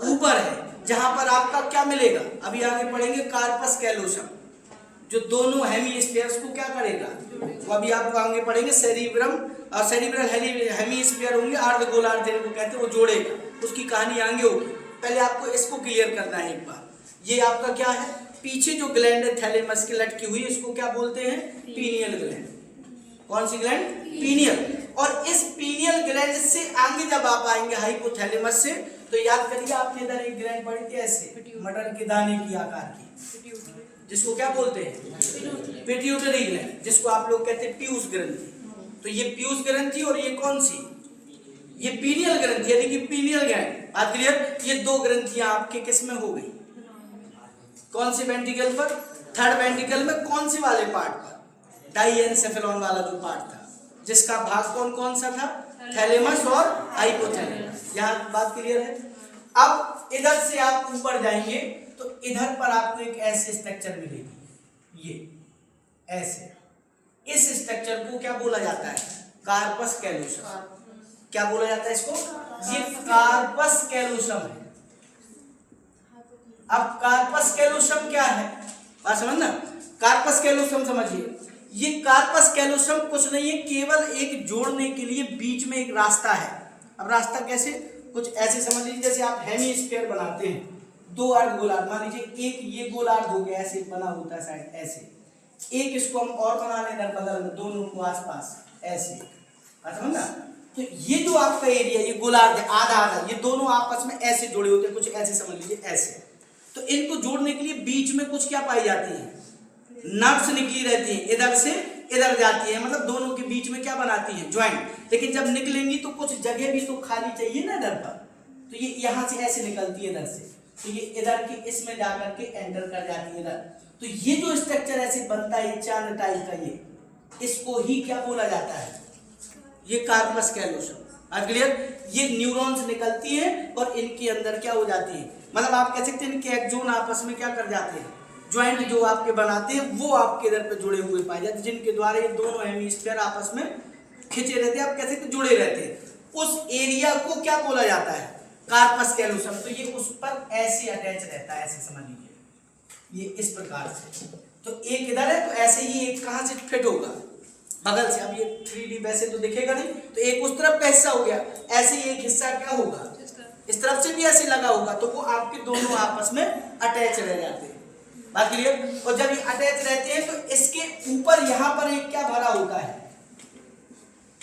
ऊपर है, जहां पर आपका क्या मिलेगा? अभी आगे पढ़ेंगे कार्पस कैलोसम, जो दोनों हेमीस्फीयर्स को क्या करेगा? वो अभी आपको आगे पढ़ेंगे। सेरिब्रम और सेरिब्रल हेमीस्फीयर होंगे, अर्धगोलार्ध जिनको कहते हैं, वो जोड़ेगा। उसकी कहानी आगे होगी, पहले आपको इसको क्लियर करना है एक बार। ये आपका क्या है? पीछे जो ग्लैंड है थैलेमस की लटकी हुई, इसको क्या बोलते हैं? Pineal gland. कौन सी ग्लैंड? पीनियल। और इस पीनियल ग्लैंड से आगे जब आप आएंगे हाइपोथैलेमस से, तो याद करिए आपने इधर एक ग्लैंड पढ़ी थी ऐसे मटर के दाने की आकार की, जिसको क्या बोलते हैं? पिट्यूटरी ग्लैंड, जिसको आप लोग कहते हैं पीयूष ग्रंथि। तो ये पीयूष ग्रंथि और ये कौन सी? ये पीनियल ग्रंथि, यानी कि पीनियल ग्लैंड। बात क्लियर? ये दो ग्रंथियां आपके किस में हो गई? कौन से वेंट्रिकल पर? थर्ड वेंट्रिकल में। कौन से वाले पार्ट पर? डाइएन्सेफेलॉन वाला जो पार्ट था, जिसका भाग कौन कौन सा था? थैलेमस और हाइपोथैलेमस। यहाँ बात क्लियर है? अब इधर से आप ऊपर जाएंगे तो इधर पर आपको एक ऐसे स्ट्रक्चर मिलेगी, ये ऐसे। इस स्ट्रक्चर को क्या बोला जाता है? Corpus callosum. क्या बोला जाता है इसको? ये कार्पस कैलोसम है। अब कार्पस कैलोसम क्या है? बात समझना। कार्पस कैलोसम समझिए, ये कार्पस कैलोसम कुछ नहीं है, केवल एक जोड़ने के लिए बीच में एक रास्ता है। अब रास्ता कैसे, कुछ ऐसे समझ लीजिए जैसे आप हेमीस्फीयर बनाते हैं, दो अर्ध गोलार्ध, मान लीजिए एक ये गोलार्ध हो गया, ऐसे बना होता है साइड ऐसे, एक इसको हम और बना लें बगल में, दोनों को आसपास ऐसे, समझना। तो ये जो आपका एरिया, ये गोलार्ध है आधा आधा, ये दोनों आपस में ऐसे जुड़े होते हैं, कुछ ऐसे समझ लीजिए ऐसे। तो इनको जोड़ने के लिए बीच में कुछ क्या पाई जाती है, नर्व्स निकली रहती है, इधर से इधर जाती है, मतलब दोनों के बीच में क्या बनाती है, ज्वाइंट। लेकिन जब निकलेंगी तो कुछ जगह भी तो खाली चाहिए ना इधर पर, तो ये यहाँ से ऐसे निकलती है इधर से, तो ये इधर की इसमें जाकर के एंटर कर जाती है इधर। तो ये जो स्ट्रक्चर ऐसे बनता है, ये चांद टाइप का, ये इसको ही क्या बोला जाता है, ये कार्पस कैलोसम। आज क्लियर। ये न्यूरॉन्स निकलती है और इनके अंदर क्या हो जाती है, मतलब आप कह सकते हैं इनके एक्सोन आपस में क्या कर जाते हैं, ज्वाइंट जो आपके बनाते हैं वो आपके इधर पे जुड़े हुए पाए जाते हैं, जिनके द्वारा ये दोनों हेमीस्फीयर आपस में खिंचे रहते हैं, आप कह सकते जुड़े रहते हैं। उस एरिया को क्या बोला जाता है, कार्पस कैलोसम। तो ये उस पर ऐसे अटैच रहता है, ऐसे समझ लीजिए, ये इस प्रकार से। तो एक इधर है तो ऐसे ही एक कहां से फिट होगा, बगल से। अब ये 3D वैसे तो दिखेगा नहीं, तो एक उस तरफ का हिस्सा हो गया, ऐसे ही एक हिस्सा क्या होगा, इस तरफ से भी ऐसे लगा होगा, तो वो आपके दोनों आपस में अटैच रह जाते हैं। बात क्लियर। और जब ये अटैच रहते हैं तो इसके ऊपर यहाँ पर एक क्या भरा होता है,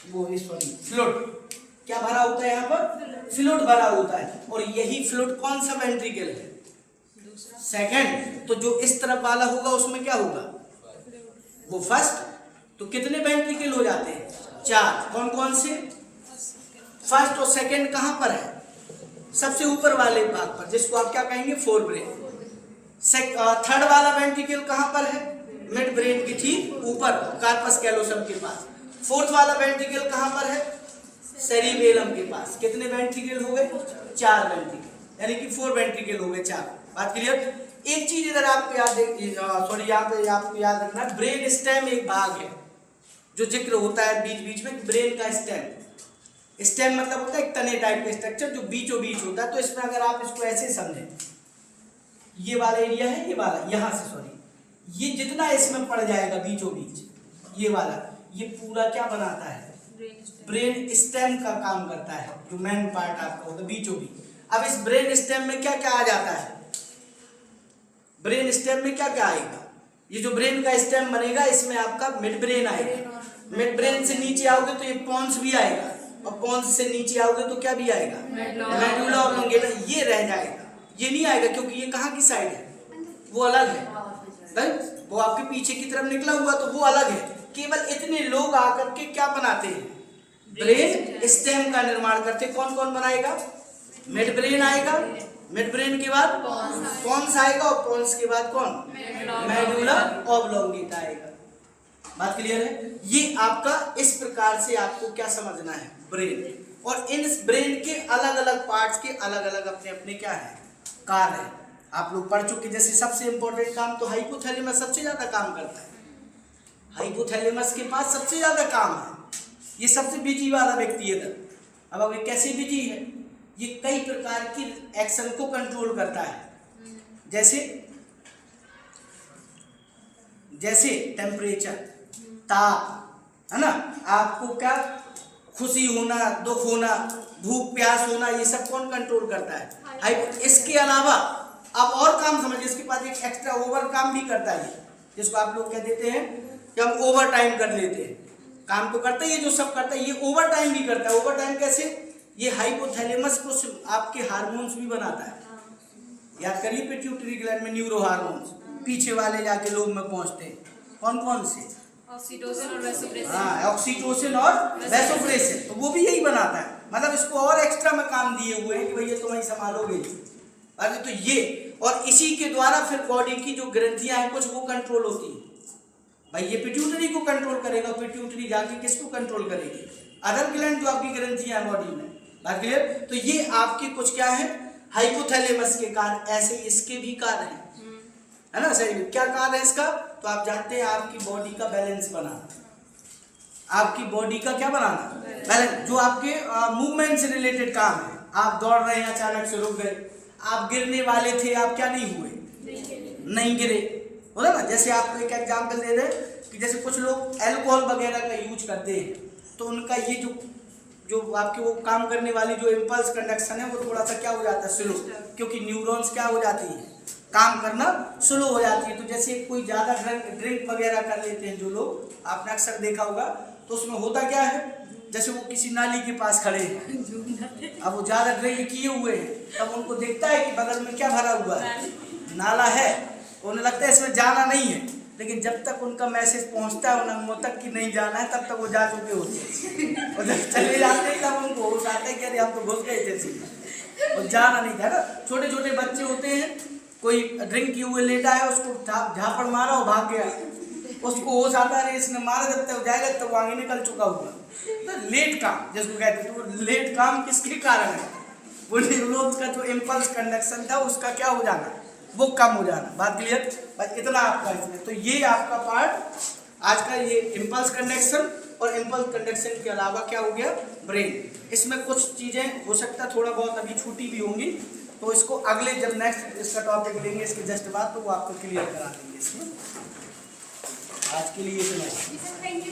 वो सॉरी फ्लूइड, क्या भरा होता है, यहाँ पर फ्लूइड भरा होता है। और यही फ्लूइड कौन सा वेंट्रिकल है, सेकंड। तो जो इस तरफ वाला होगा उसमें क्या होगा, वो फर्स्ट। तो कितने वेंट्रिकल हो जाते हैं, 4। कौन कौन से, फर्स्ट और सेकंड कहां पर है, सबसे ऊपर वाले भाग पर, जिसको आप क्या कहेंगे, फोर ब्रेन। थर्ड वाला वेंट्रिकल कहां पर है, मिड ब्रेन के ठीक ऊपर, कार्पस कैलोसम के पास। फोर्थ वाला वेंट्रिकल कहां पर है, सेरिबेलम के पास। कितने वेंट्रिकल हो गए, 4 वेंट्रिकल, यानी कि 4 वेंट्रिकल हो गए, 4। बात क्लियर। एक चीज इधर आपको याद, सॉरी यहाँ पे आपको याद रखना, ब्रेन स्टेम एक भाग है जो जिक्र होता है बीच बीच में, ब्रेन का स्टेम। स्टेम मतलब होता है एक तने टाइप का स्ट्रक्चर जो बीचों बीच होता है। तो इसमें अगर आप इसको ऐसे समझें, ये वाला एरिया है, ये वाला यहाँ से सॉरी, ये जितना इसमें पड़ जाएगा बीचों बीच, ये वाला, ये पूरा क्या बनाता है, ब्रेन स्टेम का काम करता है, जो मेन पार्ट आपका होता है बीचों बीच। अब इस ब्रेन स्टेम में क्या क्या आ जाता है, ब्रेन स्टेम में क्या क्या आएगा, ये जो ब्रेन का स्टेम बनेगा इसमें आपका मिड ब्रेन आएगा। मिड ब्रेन से नीचे आओगे तो ये पोन्स भी आएगा, और पोन्स से नीचे आओगे तो क्या भी आएगा, मेडुला ऑब्लोंगेटा, ये रह जाएगा। ये नहीं आएगा क्योंकि ये कहाँ की साइड है, वो अलग है, राइट, वो आपके पीछे की तरफ निकला हुआ तो वो अलग है। केवल इतने लोग आकर के क्या बनाते हैं, ब्रेन स्टेम का निर्माण करते। कौन कौन बनाएगा, मिड ब्रेन आएगा, मिड ब्रेन के बाद पोन्स आएगा, और पोन्स के बाद कौन, मेडुला ऑब्लोंगेटा आएगा। बात क्लियर है। ये आपका इस प्रकार से आपको क्या समझना है, ब्रेन। और इन ब्रेन के अलग अलग पार्ट्स के अलग अलग अपने अपने क्या है, कार्य है। आप लोग पढ़ चुके। जैसे सबसे इंपॉर्टेंट काम तो हाइपोथैलेमस सबसे ज्यादा काम करता है, हाइपोथैलेमस के पास सबसे ज्यादा काम है, ये सबसे बिजी वाला व्यक्ति है। अब ये कैसे बिजी है, ये कई प्रकार की एक्शन को कंट्रोल करता है, जैसे टेम्परेचर, ताप, है ना, आपको क्या खुशी होना, दुख होना, भूख प्यास होना, ये सब कौन कंट्रोल करता है। इसके अलावा आप और काम समझिए, इसके पास एक एक्स्ट्रा ओवर काम भी करता है, जिसको आप लोग कह देते हैं कि हम ओवर टाइम कर लेते हैं। काम तो करता ही है, जो सब करता है, ये ओवर टाइम भी करता है। ओवर टाइम कैसे, ये हाइपोथैलेमस को आपके हार्मोन्स भी बनाता है। याद करिए, पिट्यूटरी ग्लैंड में न्यूरो हार्मोन्स पीछे वाले जाके लोग में पहुंचते हैं। कौन कौन से, ऑक्सीटोसिन और वैसोप्रेसिन। हाँ, ऑक्सीटोसिन और वैसोप्रेसिन, तो वो भी यही बनाता है। मतलब इसको और एक्स्ट्रा में काम दिए हुए हैं कि भैया तुम ही संभालोगे। अरे तो ये, और इसी के द्वारा फिर बॉडी की जो ग्रंथियां हैं कुछ वो कंट्रोल होती है। भाई ये पिट्यूटरी को कंट्रोल करेगा, पिट्यूटरी जाके किसको कंट्रोल करेगी, अदर ग्लैंड जो आपकी ग्रंथियां हैं बॉडी में। बात क्लियर। तो ये आपके कुछ क्या है, हाइपोथैलेमस के कार्य। ऐसे इसके भी कार्य हैं, है ना। सही, क्या कार्य है इसका, तो आप जानते हैं आपकी बॉडी का बैलेंस बनाना, आपकी बॉडी का क्या बनाना, बैलेंस। जो आपके मूवमेंट से रिलेटेड काम है, आप दौड़ रहे हैं, अचानक से रुक गए, आप गिरने वाले थे, आप क्या नहीं हुए, नहीं गिरे, बोला ना। जैसे आपको एक एग्जाम्पल दे रहे कि जैसे कुछ लोग अल्कोहल वगैरह का यूज करते हैं तो उनका ये जो आपके वो काम करने वाली जो इम्पल्स कंडक्शन है वो थोड़ा सा क्या हो जाता है, स्लो, क्योंकि न्यूरॉन्स क्या हो जाती है, काम करना स्लो हो जाती है। तो जैसे कोई ज़्यादा ड्रिंक वगैरह कर लेते हैं जो लोग, आपने अक्सर देखा होगा, तो उसमें होता क्या है, जैसे वो किसी नाली के पास खड़े हैं, अब वो ज़्यादा ड्रिंक किए हुए हैं, तब उनको देखता है कि बगल में क्या भरा हुआ है, नाला है, उन्हें लगता है इसमें जाना नहीं है, लेकिन जब तक उनका मैसेज पहुंचता है उन अंगों तक कि नहीं जाना है, तब तक वो जा चुके होते हैं। और जब चले जाते हैं तब उनको होश आता है कि अरे हम तो घुस गए थे सीधा, और जाना नहीं था ना। छोटे छोटे बच्चे होते हैं, कोई ड्रिंक किए हुए लेटा है, उसको झापड़ मारा और भाग गया, उसको होश आता है इसने मारा, जब तक जाएगा तब वो आगे निकल चुका हुआ। तो लेट काम जिसको कहते हैं, तो लेट काम किसके कारण है, वो न्यूरॉन्स का जो इम्पल्स कंडक्शन था उसका क्या हो जाना, वो कम हो जाना। बात क्लियर? बस इतना आपका इसमें। तो ये आपका पार्ट आज का, ये इम्पल्स कंडक्शन और इम्पल्स कंडक्शन के अलावा क्या हो गया, ब्रेन। इसमें कुछ चीज़ें हो सकता है थोड़ा बहुत अभी छूटी भी होंगी, तो इसको अगले जब नेक्स्ट इसका टॉपिक लेंगे इसके जस्ट बाद, तो वो आपको क्लियर करा देंगे इसमें। आज के लिए इतना ही। Thank you.